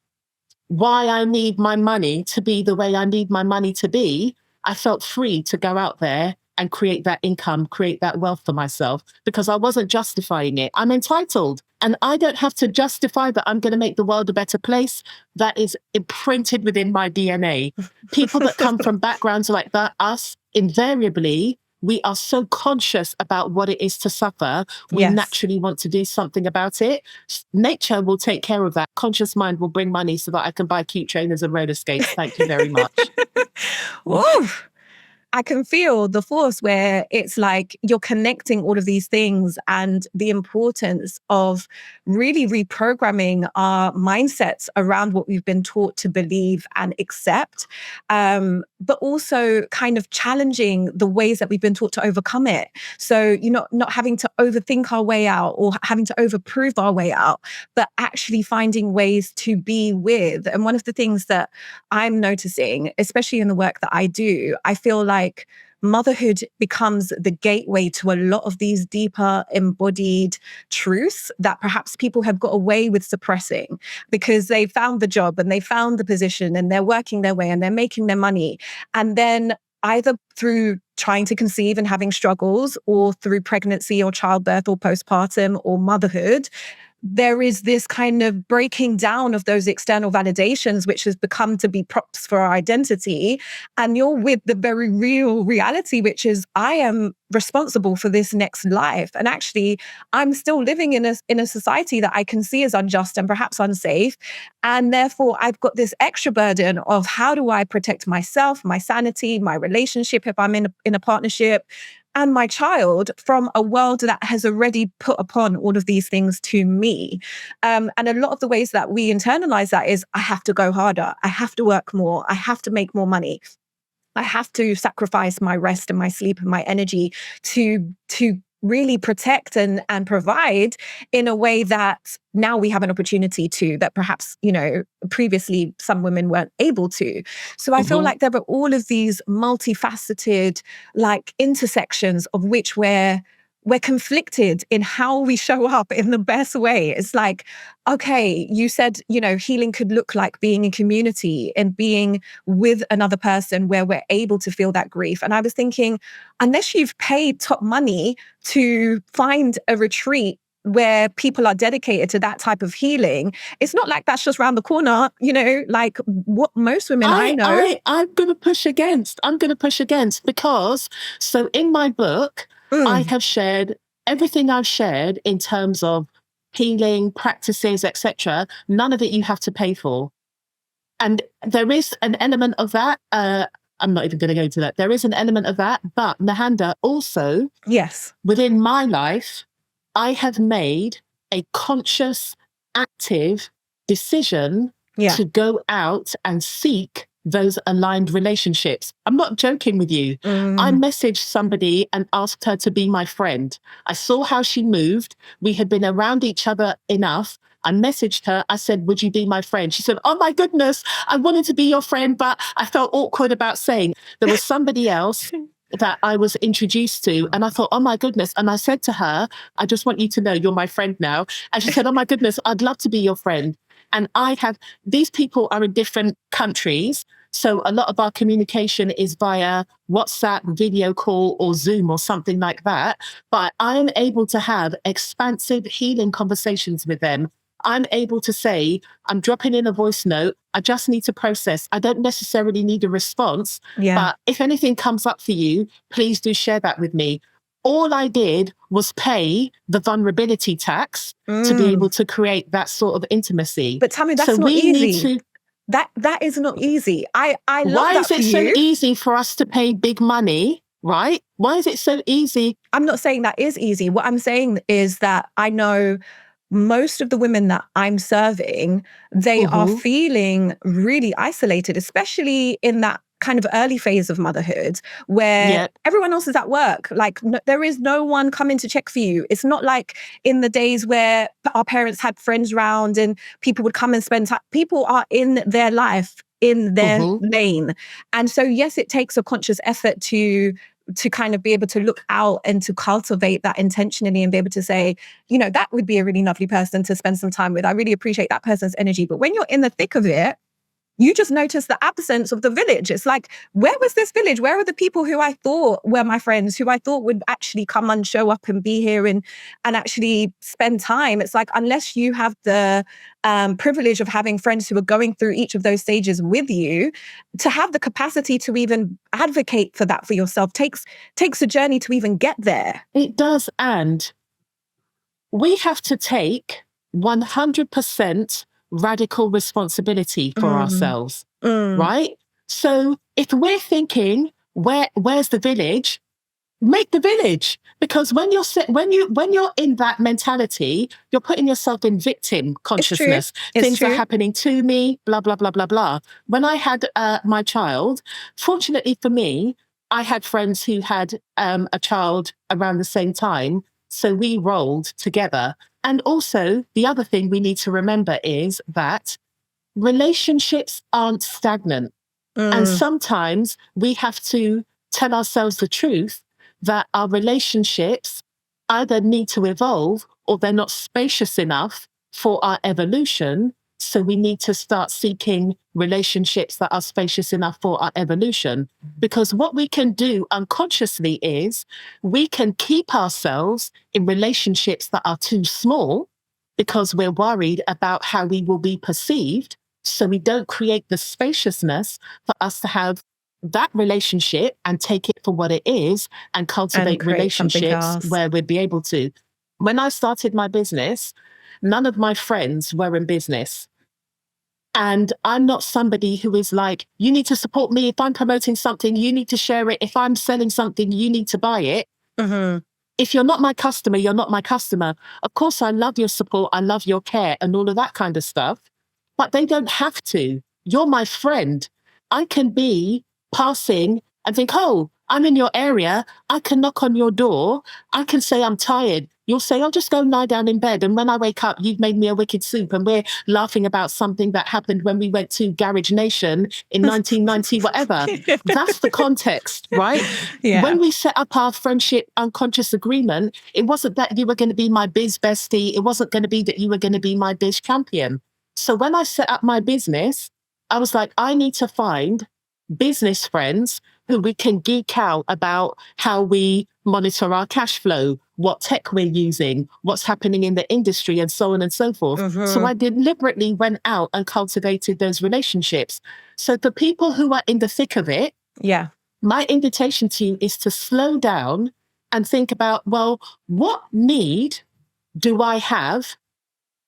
why I need my money to be the way I need my money to be, I felt free to go out there and create that income, create that wealth for myself, because I wasn't justifying it. I'm entitled, and I don't have to justify that I'm going to make the world a better place. That is imprinted within my DNA. People that come from backgrounds like that, us, invariably, we are so conscious about what it is to suffer. We naturally want to do something about it. Nature will take care of that. Conscious mind will bring money so that I can buy cute trainers and roller skates. Thank you very much. Whoa. I can feel the force where it's like you're connecting all of these things and the importance of really reprogramming our mindsets around what we've been taught to believe and accept, but also kind of challenging the ways that we've been taught to overcome it. So, not having to overthink our way out or having to overprove our way out, but actually finding ways to be with. And one of the things that I'm noticing, especially in the work that I do, I feel like motherhood becomes the gateway to a lot of these deeper embodied truths that perhaps people have got away with suppressing because they found the job and they found the position and they're working their way and they're making their money. And then either through trying to conceive and having struggles or through pregnancy or childbirth or postpartum or motherhood, there is this kind of breaking down of those external validations, which has become to be props for our identity. And you're with the very real reality, which is I am responsible for this next life. And actually, I'm still living in a society that I can see as unjust and perhaps unsafe. And therefore, I've got this extra burden of how do I protect myself, my sanity, my relationship, if I'm in a partnership, and my child from a world that has already put upon all of these things to me. And a lot of the ways that we internalize that is I have to go harder. I have to work more. I have to make more money. I have to sacrifice my rest and my sleep and my energy to really protect and provide in a way that now we have an opportunity to, that perhaps, previously some women weren't able to. So I feel like there are all of these multifaceted, like intersections of which we're we're conflicted in how we show up in the best way. It's like, okay, you said, healing could look like being in community and being with another person where we're able to feel that grief. And I was thinking, unless you've paid top money to find a retreat where people are dedicated to that type of healing, it's not like that's just around the corner, like what most women I know. I'm going to push against. Because, so in my book, I have shared everything I've shared in terms of healing practices, etc. None of it you have to pay for. And there is an element of that. I'm not even going to go into that. There is an element of that. But Nahanda, also, yes, within my life, I have made a conscious, active decision to go out and seek those aligned relationships. I'm not joking with you. I messaged somebody and asked her to be my friend. I saw how she moved. We had been around each other enough. I messaged her. I said, would you be my friend? She said, oh my goodness, I wanted to be your friend, but I felt awkward about saying. There was somebody else that I was introduced to. And I thought, oh my goodness. And I said to her, I just want you to know you're my friend now. And she said, oh my goodness, I'd love to be your friend. And these people are in different countries. So a lot of our communication is via WhatsApp, video call, or Zoom or something like that. But I'm able to have expansive healing conversations with them. I'm able to say, I'm dropping in a voice note. I just need to process. I don't necessarily need a response. But if anything comes up for you, please do share that with me. All I did was pay the vulnerability tax to be able to create that sort of intimacy. But Tammy, that's not easy. That is not easy. I love Why that is it so easy for us to pay big money, right? Why is it so easy? I'm not saying that is easy. What I'm saying is that I know most of the women that I'm serving, they are feeling really isolated, especially in that kind of early phase of motherhood where everyone else is at work. Like there is no one coming to check for you. It's not like in the days where our parents had friends round and people would come and spend time. People are in their life, in their lane. And so, yes, it takes a conscious effort to kind of be able to look out and to cultivate that intentionally and be able to say, that would be a really lovely person to spend some time with. I really appreciate that person's energy. But when you're in the thick of it, you just notice the absence of the village. It's like, where was this village? Where are the people who I thought were my friends, who I thought would actually come and show up and be here and actually spend time? It's like, unless you have the privilege of having friends who are going through each of those stages with you, to have the capacity to even advocate for that for yourself takes a journey to even get there. It does. And we have to take 100% radical responsibility for ourselves, right? So if we're thinking, where's the village? Make the village, because when you're in that mentality, you're putting yourself in victim consciousness. Things are happening to me, blah blah blah blah blah. When I had my child, fortunately for me, I had friends who had a child around the same time, so we rolled together. And also, the other thing we need to remember is that relationships aren't stagnant. And sometimes we have to tell ourselves the truth that our relationships either need to evolve or they're not spacious enough for our evolution. So we need to start seeking relationships that are spacious enough for our evolution. Because what we can do unconsciously is we can keep ourselves in relationships that are too small because we're worried about how we will be perceived. So we don't create the spaciousness for us to have that relationship and take it for what it is and cultivate relationships where we'd be able to. When I started my business, none of my friends were in business. And I'm not somebody who is like, you need to support me. If I'm promoting something, you need to share it. If I'm selling something, you need to buy it. If you're not my customer, you're not my customer. Of course, I love your support. I love your care and all of that kind of stuff. But they don't have to. You're my friend. I can be passing and think, oh, I'm in your area. I can knock on your door. I can say I'm tired. you'll say, "Oh, just go lie down in bed. And when I wake up, you've made me a wicked soup." And we're laughing about something that happened when we went to Garage Nation in 1990, whatever. That's the context, right? Yeah. When we set up our friendship unconscious agreement, it wasn't that you were going to be my biz bestie. It wasn't going to be that you were going to be my biz champion. So when I set up my business, I was like, I need to find business friends who we can geek out about how we monitor our cash flow, what tech we're using, what's happening in the industry, and so on and so forth. So I deliberately went out and cultivated those relationships. So for people who are in the thick of it, yeah, my invitation to you is to slow down and think about, well, what need do I have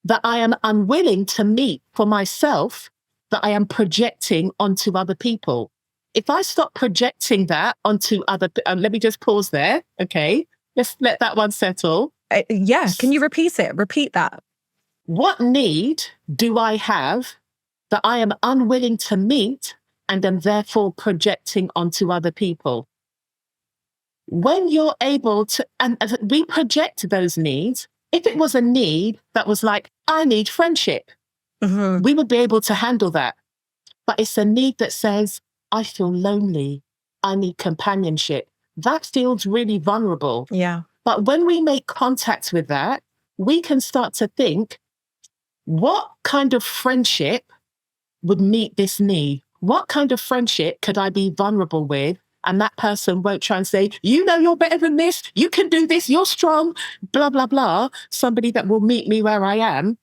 that I am unwilling to meet for myself, that I am projecting onto other people? If I stop projecting that onto other, let me just pause there. Okay. Let's let that one settle. Yeah. Can you repeat it? Repeat that. What need do I have that I am unwilling to meet and am therefore projecting onto other people? When you're able to, and we project those needs, if it was a need that was like, I need friendship, we would be able to handle that. But it's a need that says, I feel lonely, I need companionship. That feels really vulnerable. Yeah. But when we make contact with that, we can start to think, what kind of friendship would meet this need? What kind of friendship could I be vulnerable with? And that person won't try and say, you know, you're better than this, you can do this, you're strong, blah, blah, blah. Somebody that will meet me where I am.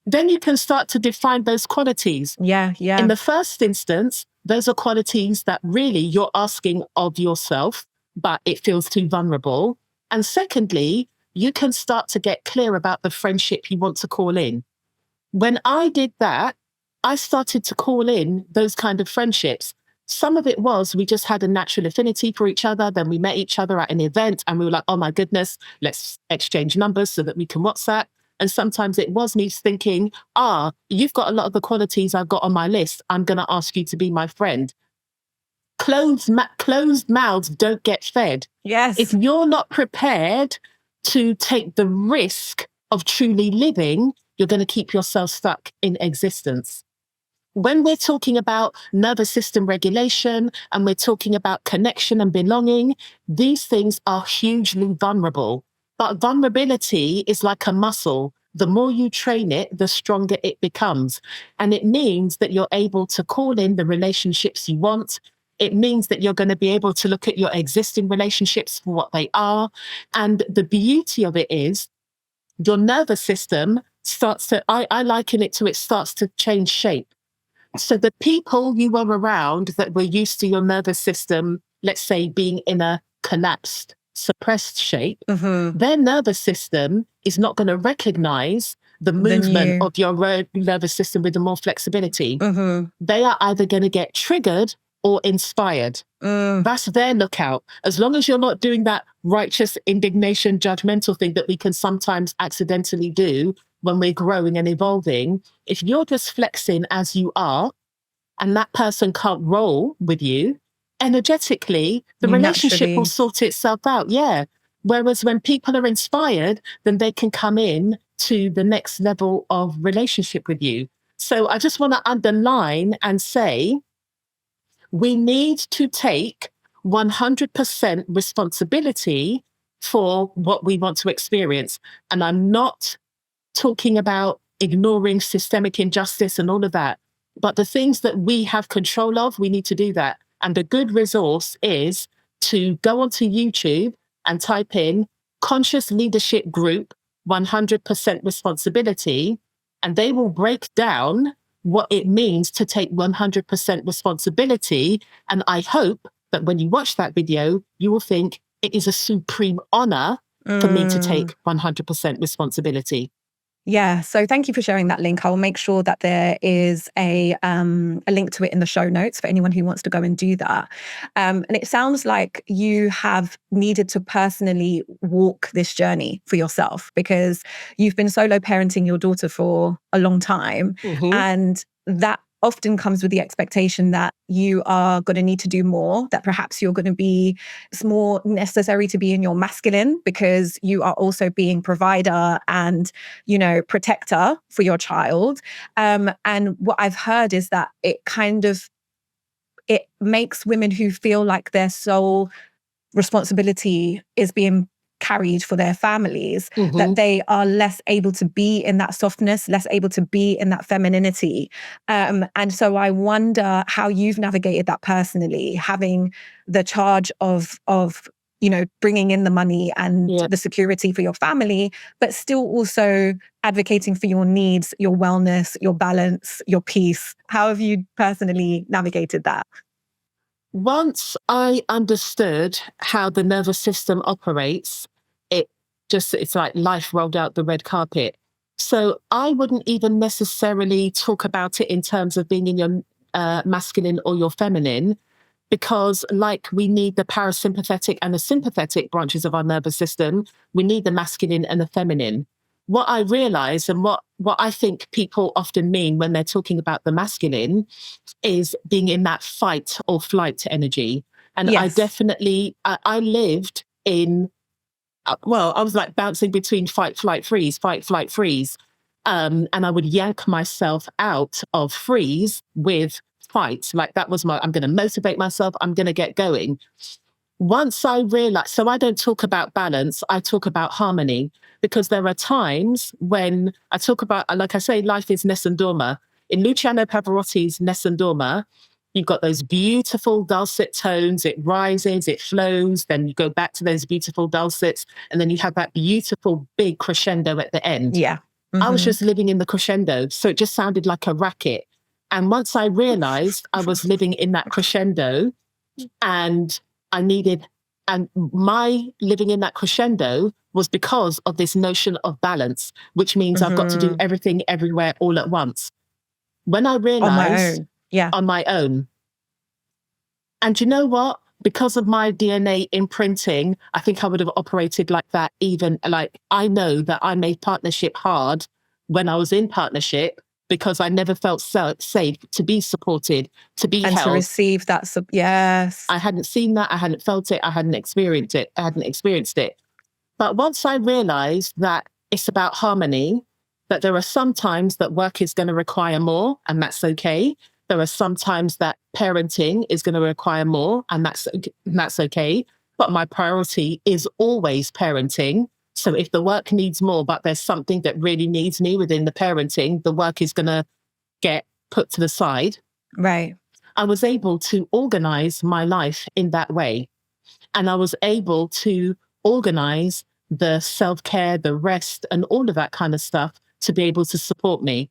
Then you can start to define those qualities. Yeah. In the first instance, those are qualities that really you're asking of yourself, but it feels too vulnerable. And secondly, you can start to get clear about the friendship you want to call in. When I did that, I started to call in those kind of friendships. Some of it was we just had a natural affinity for each other. Then we met each other at an event and we were like, oh my goodness, let's exchange numbers so that we can WhatsApp. And sometimes it was me thinking, you've got a lot of the qualities I've got on my list. I'm going to ask you to be my friend. Closed mouths don't get fed. Yes. If you're not prepared to take the risk of truly living, you're going to keep yourself stuck in existence. When we're talking about nervous system regulation and we're talking about connection and belonging, these things are hugely vulnerable. But vulnerability is like a muscle. The more you train it, the stronger it becomes. And it means that you're able to call in the relationships you want. It means that you're going to be able to look at your existing relationships for what they are. And the beauty of it is your nervous system starts to, I liken it to, it starts to change shape. So the people you were around that were used to your nervous system, let's say being in a collapsed, suppressed shape, their nervous system is not going to recognize the movement of your nervous system with the more flexibility. They are either going to get triggered or inspired. That's their lookout. As long as you're not doing that righteous indignation, judgmental thing that we can sometimes accidentally do when we're growing and evolving, if you're just flexing as you are, and that person can't roll with you, energetically, the relationship will sort itself out. Yeah. Whereas when people are inspired, then they can come in to the next level of relationship with you. So I just want to underline and say, we need to take 100% responsibility for what we want to experience. And I'm not talking about ignoring systemic injustice and all of that. But the things that we have control of, we need to do that. And a good resource is to go onto YouTube and type in Conscious Leadership Group 100% Responsibility, and they will break down what it means to take 100% responsibility. And I hope that when you watch that video, you will think it is a supreme honor for me to take 100% responsibility. Yeah. So thank you for sharing that link. I'll make sure that there is a link to it in the show notes for anyone who wants to go and do that. And it sounds like you have needed to personally walk this journey for yourself because you've been solo parenting your daughter for a long time. And that often comes with the expectation that you are going to need to do more, that perhaps it's more necessary to be in your masculine because you are also being provider and, protector for your child. And what I've heard is that it makes women who feel like their sole responsibility is being carried for their families, that they are less able to be in that softness, less able to be in that femininity. And so I wonder how you've navigated that personally, having the charge of bringing in the money and the security for your family, but still also advocating for your needs, your wellness, your balance, your peace. How have you personally navigated that? Once I understood how the nervous system operates, it's like life rolled out the red carpet. So I wouldn't even necessarily talk about it in terms of being in your masculine or your feminine, because like we need the parasympathetic and the sympathetic branches of our nervous system, we need the masculine and the feminine. What I realize and what I think people often mean when they're talking about the masculine is being in that fight or flight energy. And Yes. I definitely, I lived in, I was like bouncing between fight, flight, freeze, fight, flight, freeze. And I would yank myself out of freeze with fight. Like that was I'm going to motivate myself. I'm going to get going. Once I realized, so I don't talk about balance, I talk about harmony, because there are times when I talk about, like I say, life is Nessun Dorma. In Luciano Pavarotti's Nessun Dorma, you've got those beautiful dulcet tones, it rises, it flows, then you go back to those beautiful dulcets, and then you have that beautiful big crescendo at the end. Yeah. I was just living in the crescendo, so it just sounded like a racket. And once I realized I was living in that crescendo and my living in that crescendo was because of this notion of balance, which means I've got to do everything everywhere all at once. When I realized on my own. And you know what? Because of my DNA imprinting, I think I would have operated like that. Even like I know that I made partnership hard when I was in partnership, because I never felt safe to be supported, to be and held. to receive that. Yes. I hadn't seen that. I hadn't felt it. I hadn't experienced it. But once I realized that it's about harmony, that there are some times that work is going to require more, and that's okay. There are some times that parenting is going to require more, and that's okay. But my priority is always parenting. So if the work needs more, but there's something that really needs me within the parenting, the work is going to get put to the side. Right. I was able to organize my life in that way. And I was able to organize the self-care, the rest, and all of that kind of stuff to be able to support me.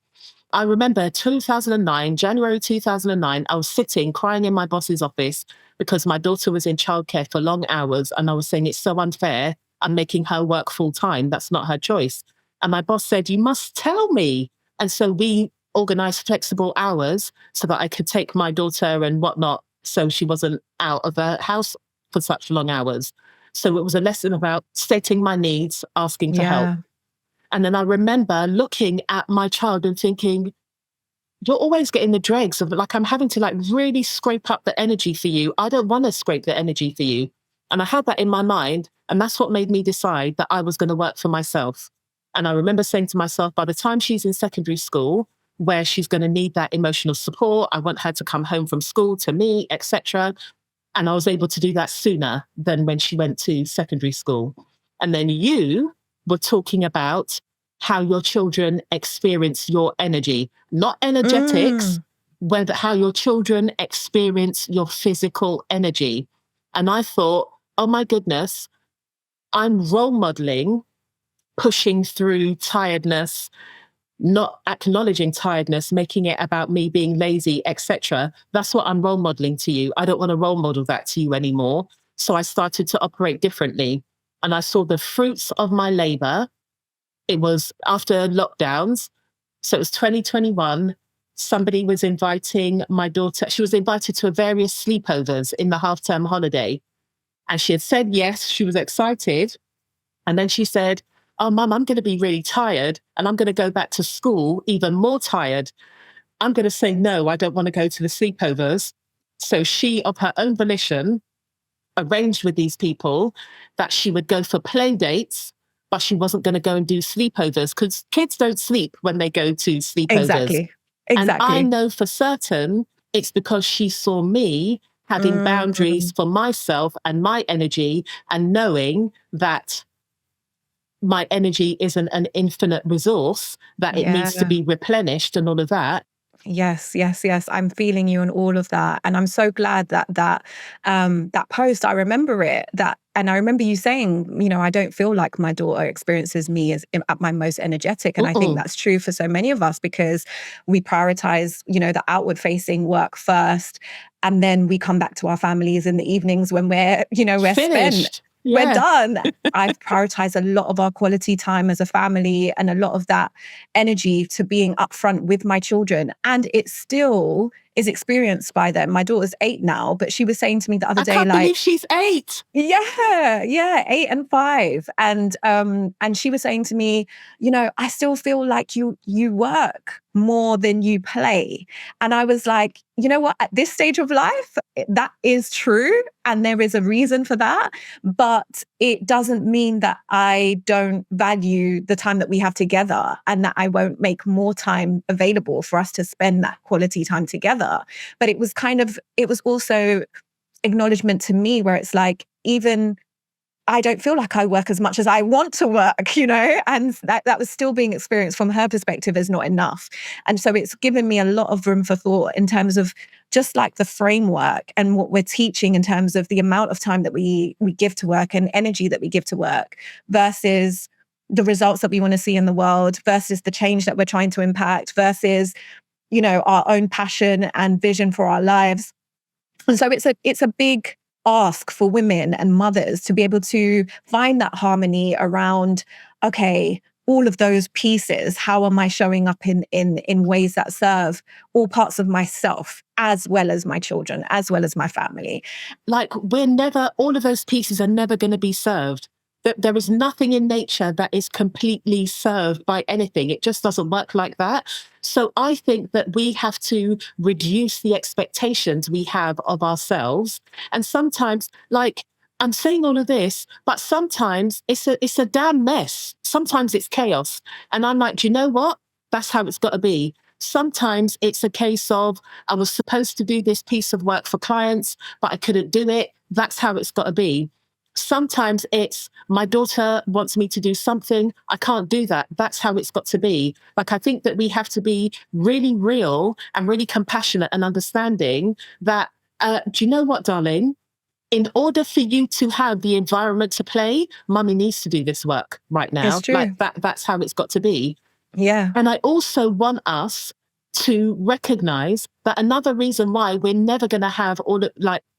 I remember January 2009, I was sitting crying in my boss's office because my daughter was in childcare for long hours. And I was saying, it's so unfair. I'm making her work full time. That's not her choice. And my boss said, you must tell me. And so we organized flexible hours so that I could take my daughter and whatnot, so she wasn't out of the house for such long hours. So it was a lesson about stating my needs, asking for help. And then I remember looking at my child and thinking, you're always getting the dregs of like, I'm having to like really scrape up the energy for you. I don't want to scrape the energy for you. And I had that in my mind. And that's what made me decide that I was going to work for myself. And I remember saying to myself, by the time she's in secondary school, where she's going to need that emotional support, I want her to come home from school to me, etc. And I was able to do that sooner than when she went to secondary school. And then you were talking about how your children experience your energy, not energetics, whether how your children experience your physical energy. And I thought, oh my goodness, I'm role modeling, pushing through tiredness, not acknowledging tiredness, making it about me being lazy, etc. That's what I'm role modeling to you. I don't want to role model that to you anymore. So I started to operate differently. And I saw the fruits of my labor. It was after lockdowns. So it was 2021. Somebody was inviting my daughter. She was invited to various sleepovers in the half-term holiday. And she had said yes, she was excited. And then she said, oh, Mum, I'm going to be really tired and I'm going to go back to school even more tired. I'm going to say, no, I don't want to go to the sleepovers. So she, of her own volition, arranged with these people that she would go for play dates, but she wasn't going to go and do sleepovers because kids don't sleep when they go to sleepovers. Exactly. And I Exactly. know for certain it's because she saw me having boundaries for myself and my energy, and knowing that my energy isn't an infinite resource, that it needs to Yeah. be replenished and all of that. Yes, yes, yes. I'm feeling you on all of that, and I'm so glad that that post. I remember it. And I remember you saying, I don't feel like my daughter experiences me as at my most energetic, and I think that's true for so many of us because we prioritize, the outward-facing work first, and then we come back to our families in the evenings when we're spent. Finished. We're Yeah. done. I've prioritized a lot of our quality time as a family and a lot of that energy to being upfront with my children. And it still is experienced by them. My daughter's 8 now, but she was saying to me the other day, I can't believe she's 8. Yeah, 8 and 5. And she was saying to me, I still feel like you work more than you play. And I was like, you know what, at this stage of life, that is true. And there is a reason for that. But it doesn't mean that I don't value the time that we have together and that I won't make more time available for us to spend that quality time together. But it was also acknowledgement to me where it's like, even I don't feel like I work as much as I want to work, and that was still being experienced from her perspective as not enough. And so it's given me a lot of room for thought in terms of just like the framework and what we're teaching in terms of the amount of time that we give to work and energy that we give to work versus the results that we want to see in the world versus the change that we're trying to impact versus, our own passion and vision for our lives. And so it's a big ask for women and mothers to be able to find that harmony around, okay, all of those pieces. How am I showing up in ways that serve all parts of myself, as well as my children, as well as my family? Like all of those pieces are never going to be served. There is nothing in nature that is completely served by anything. It just doesn't work like that. So I think that we have to reduce the expectations we have of ourselves. And sometimes, like, I'm saying all of this, but sometimes it's a damn mess. Sometimes it's chaos. And I'm like, do you know what? That's how it's got to be. Sometimes it's a case of, I was supposed to do this piece of work for clients, but I couldn't do it. That's how it's got to be. Sometimes it's, my daughter wants me to do something. I can't do that. That's how it's got to be. Like, I think that we have to be really real and really compassionate and understanding that, do you know what, darling? In order for you to have the environment to play, mummy needs to do this work right now. It's true. Like that's how it's got to be. Yeah. And I also want us to recognize that another reason why we're never going to have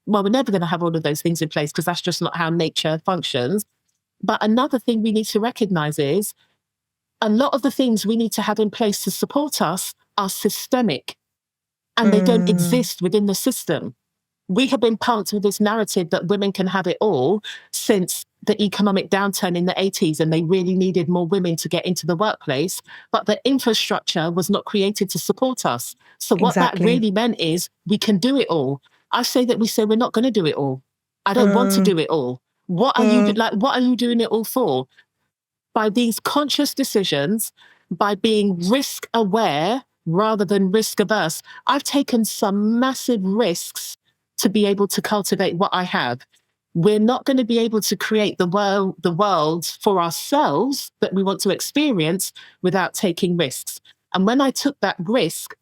we're never going to have all of those things in place, because that's just not how nature functions. But another thing we need to recognize is a lot of the things we need to have in place to support us are systemic, and they don't exist within the system. We have been pumped with this narrative that women can have it all since the economic downturn in the 80s, and they really needed more women to get into the workplace, but the infrastructure was not created to support us. So what that really meant is we can do it all. I say that we say we're not going to do it all. I don't want to do it all. What are you doing it all for? By these conscious decisions, by being risk aware rather than risk averse. I've taken some massive risks to be able to cultivate what I have. We're not going to be able to create the world for ourselves that we want to experience without taking risks. And when I took that risk,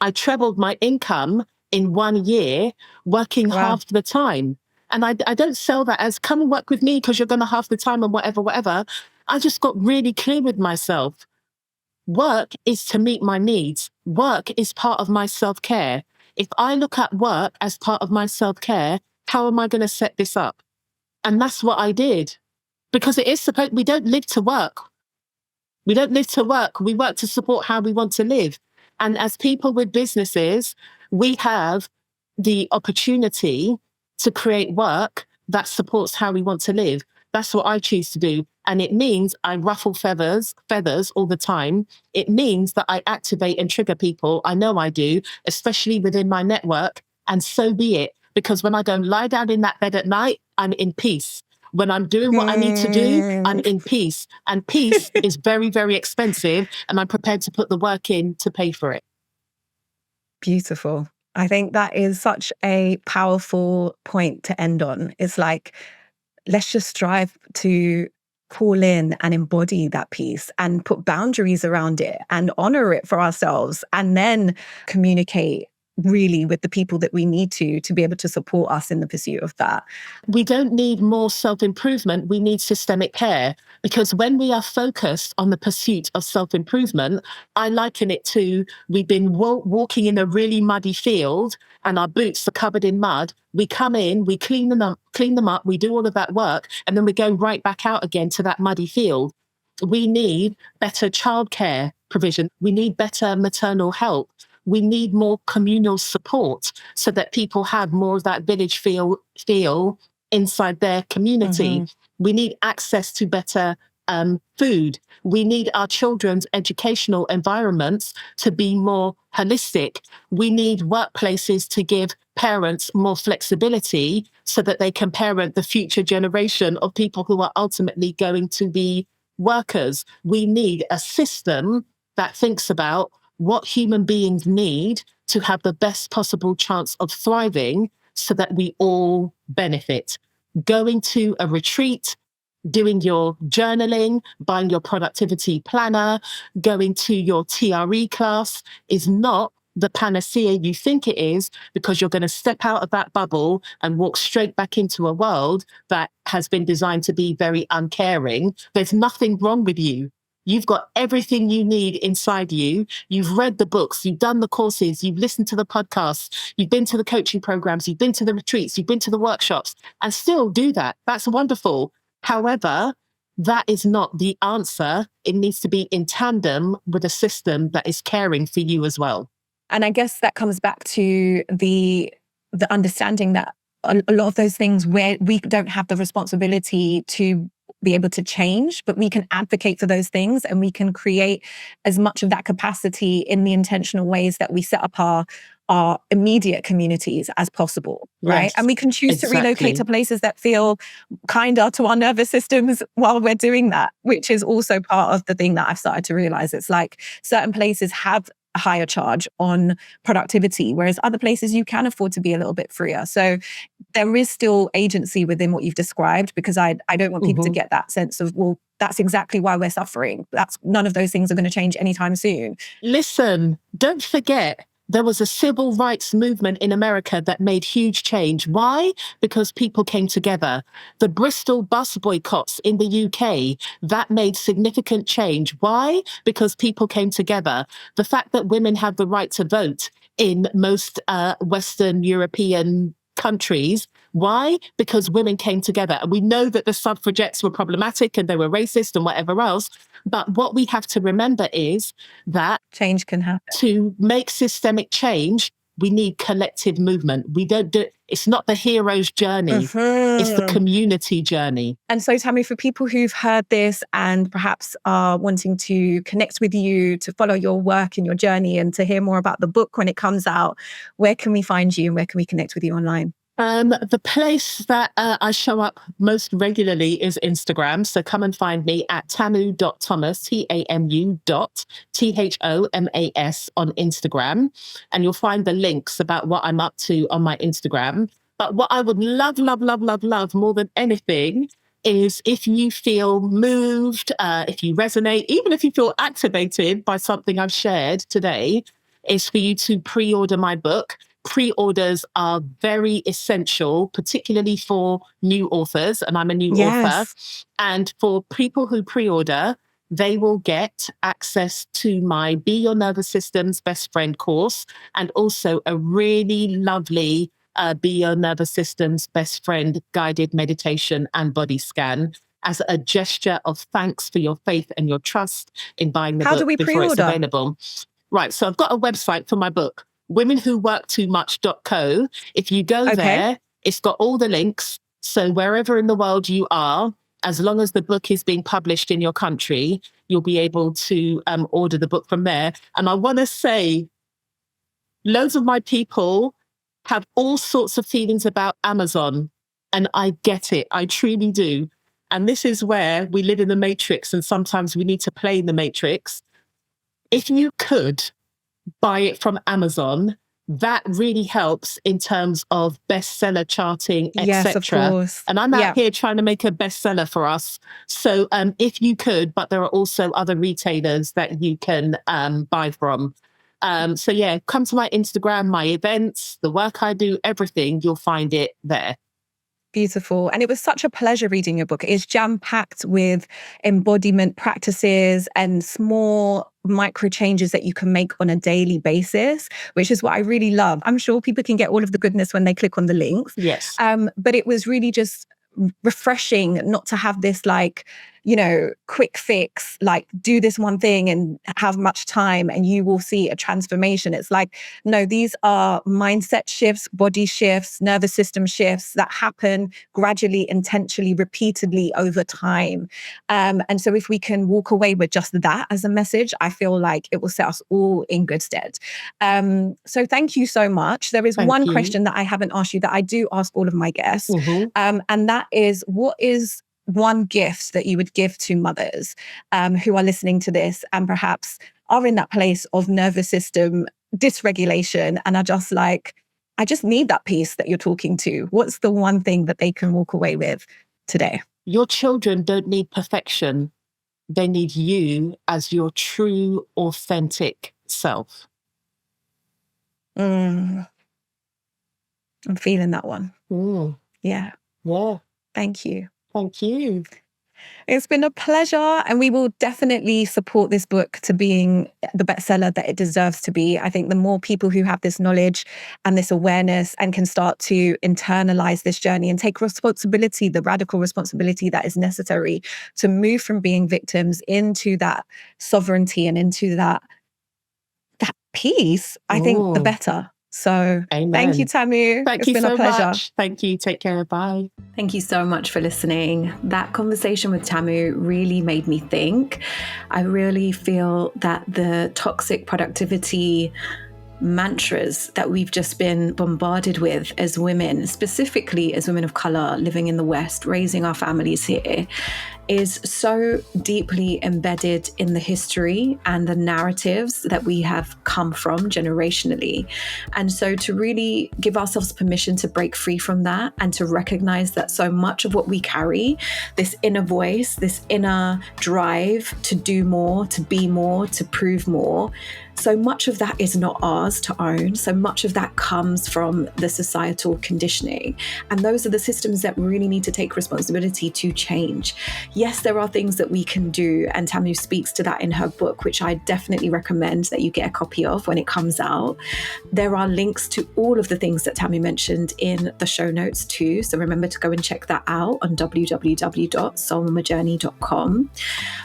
I trebled my income in 1 year, working half the time. And I don't sell that as, come and work with me because you're going to half the time and whatever. I just got really clear with myself. Work is to meet my needs. Work is part of my self-care. If I look at work as part of my self-care, how am I going to set this up? And that's what I did. Because we don't live to work. We don't live to work. We work to support how we want to live. And as people with businesses, we have the opportunity to create work that supports how we want to live. That's what I choose to do. And it means I ruffle feathers all the time. It means that I activate and trigger people. I know I do, especially within my network. And so be it. Because when I go lie down in that bed at night, I'm in peace. When I'm doing what I need to do, I'm in peace. And peace is very, very expensive. And I'm prepared to put the work in to pay for it. Beautiful. I think that is such a powerful point to end on. It's like, let's just strive to call in and embody that piece and put boundaries around it and honor it for ourselves, and then communicate really with the people that we need to be able to support us in the pursuit of that. We don't need more self-improvement. We need systemic care, because when we are focused on the pursuit of self-improvement, I liken it to, we've been walking in a really muddy field and our boots are covered in mud. We come in, we clean them up, we do all of that work, and then we go right back out again to that muddy field. We need better childcare provision. We need better maternal help. We need more communal support so that people have more of that village feel inside their community. Mm-hmm. We need access to better food. We need our children's educational environments to be more holistic. We need workplaces to give parents more flexibility so that they can parent the future generation of people who are ultimately going to be workers. We need a system that thinks about what human beings need to have the best possible chance of thriving so that we all benefit. Going to a retreat, doing your journaling, buying your productivity planner, going to your TRE class is not the panacea you think it is, because you're going to step out of that bubble and walk straight back into a world that has been designed to be very uncaring. There's nothing wrong with you. You've got everything you need inside you. You've read the books, you've done the courses, you've listened to the podcasts, you've been to the coaching programs, you've been to the retreats, you've been to the workshops, and still do that. That's wonderful. However, that is not the answer. It needs to be in tandem with a system that is caring for you as well. And I guess that comes back to the understanding that a lot of those things where we don't have the responsibility to be able to change, but we can advocate for those things, and we can create as much of that capacity in the intentional ways that we set up our immediate communities as possible, right? Yes, and we can choose to relocate to places that feel kinder to our nervous systems while we're doing that, which is also part of the thing that I've started to realize. It's like certain places have a higher charge on productivity, whereas other places you can afford to be a little bit freer. So there is still agency within what you've described, because I don't want people to get that sense of, well, that's exactly why we're suffering. None of those things are going to change anytime soon. Listen, don't forget, there was a civil rights movement in America that made huge change. Why? Because people came together. The Bristol bus boycotts in the UK, that made significant change. Why? Because people came together. The fact that women have the right to vote in most Western European countries. Why? Because women came together. And we know that the suffragettes were problematic and they were racist and whatever else. But what we have to remember is that change can happen. To make systemic change, we need collective movement. We don't do it. It's not the hero's journey. It's the community journey. And so, Tamu, for people who've heard this and perhaps are wanting to connect with you, to follow your work and your journey, and to hear more about the book when it comes out, where can we find you and where can we connect with you online? The place that I show up most regularly is Instagram. So come and find me at tamu.thomas, TAMU.THOMAS on Instagram. And you'll find the links about what I'm up to on my Instagram. But what I would love more than anything is if you feel moved, if you resonate, even if you feel activated by something I've shared today, is for you to pre-order my book. Pre-orders are very essential, particularly for new authors, and I'm a new author. And for people who pre-order, they will get access to my Be Your Nervous System's Best Friend course, and also a really lovely Be Your Nervous System's Best Friend guided meditation and body scan as a gesture of thanks for your faith and your trust in buying the book before it's available. Right, so I've got a website for my book, womenwhoworktoomuch.co. If you go there, it's got all the links. So wherever in the world you are, As long as the book is being published in your country, you'll be able to order the book from there. And I want to say, loads of my people have all sorts of feelings about Amazon, and I get it. I truly do. And this is where we live in the matrix, and sometimes we need to play in the matrix. If you could buy it from Amazon, that really helps in terms of bestseller charting, Yes, of etc. course. And I'm out here trying to make a bestseller for us. So if you could, but there are also other retailers that you can buy from. So yeah, come to my Instagram, my events, the work I do, everything, you'll find it there. Beautiful. And it was such a pleasure reading your book. It's jam-packed with embodiment practices and small micro changes that you can make on a daily basis, which is what I really love. I'm sure people can get all of the goodness when they click on the links. Yes. But it was really just refreshing not to have this quick fix, like do this one thing and have much time and you will see a transformation. It's like, no, these are mindset shifts, body shifts, nervous system shifts that happen gradually, intentionally, repeatedly over time. And so if we can walk away with just that as a message, I feel like it will set us all in good stead. So thank you so much. There is one question that I haven't asked you that I do ask all of my guests. And that is, what is one gift that you would give to mothers who are listening to this and perhaps are in that place of nervous system dysregulation and are just like, I just need that piece that you're talking to? What's the one thing that they can walk away with today? Your children don't need perfection. They need you as your true, authentic self. I'm feeling that one. Yeah. Yeah. Thank you. Thank you. It's been a pleasure, and we will definitely support this book to being the bestseller that it deserves to be. I think the more people who have this knowledge and this awareness and can start to internalize this journey and take responsibility, the radical responsibility that is necessary to move from being victims into that sovereignty and into that peace, I think the better. So Thank you, TAMU. It's been a pleasure. Much. Thank you. Take care. Bye. Thank you so much for listening. That conversation with TAMU really made me think. I really feel that the toxic productivity mantras that we've just been bombarded with as women, specifically as women of color living in the West, raising our families here, is so deeply embedded in the history and the narratives that we have come from generationally. And so to really give ourselves permission to break free from that and to recognize that so much of what we carry, this inner voice, this inner drive to do more, to be more, to prove more, so much of that is not ours to own. So much of that comes from the societal conditioning. And those are the systems that really need to take responsibility to change. Yes, there are things that we can do, and TAMU speaks to that in her book, which I definitely recommend that you get a copy of when it comes out. There are links to all of the things that TAMU mentioned in the show notes too. So remember to go and check that out on www.soulmamajourney.com.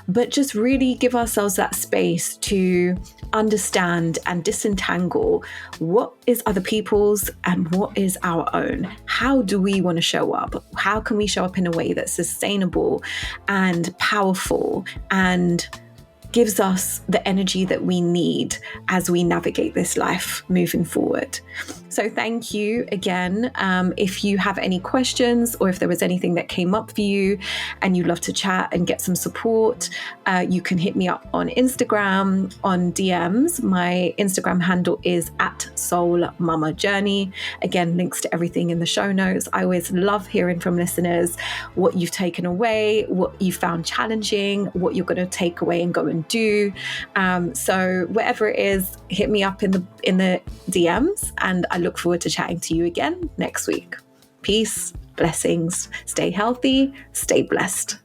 But just really give ourselves that space to understand and disentangle what is other people's and what is our own. How do we want to show up? How can we show up in a way that's sustainable and powerful and gives us the energy that we need as we navigate this life moving forward? So thank you again. If you have any questions or if there was anything that came up for you and you'd love to chat and get some support, you can hit me up on Instagram on DMs. My Instagram handle is @soulmamajourney. Again, links to everything in the show notes. I always love hearing from listeners what you've taken away, what you found challenging, what you're going to take away and go and do. So whatever it is, hit me up in the DMs, and I look forward to chatting to you again next week. Peace, blessings, stay healthy, stay blessed.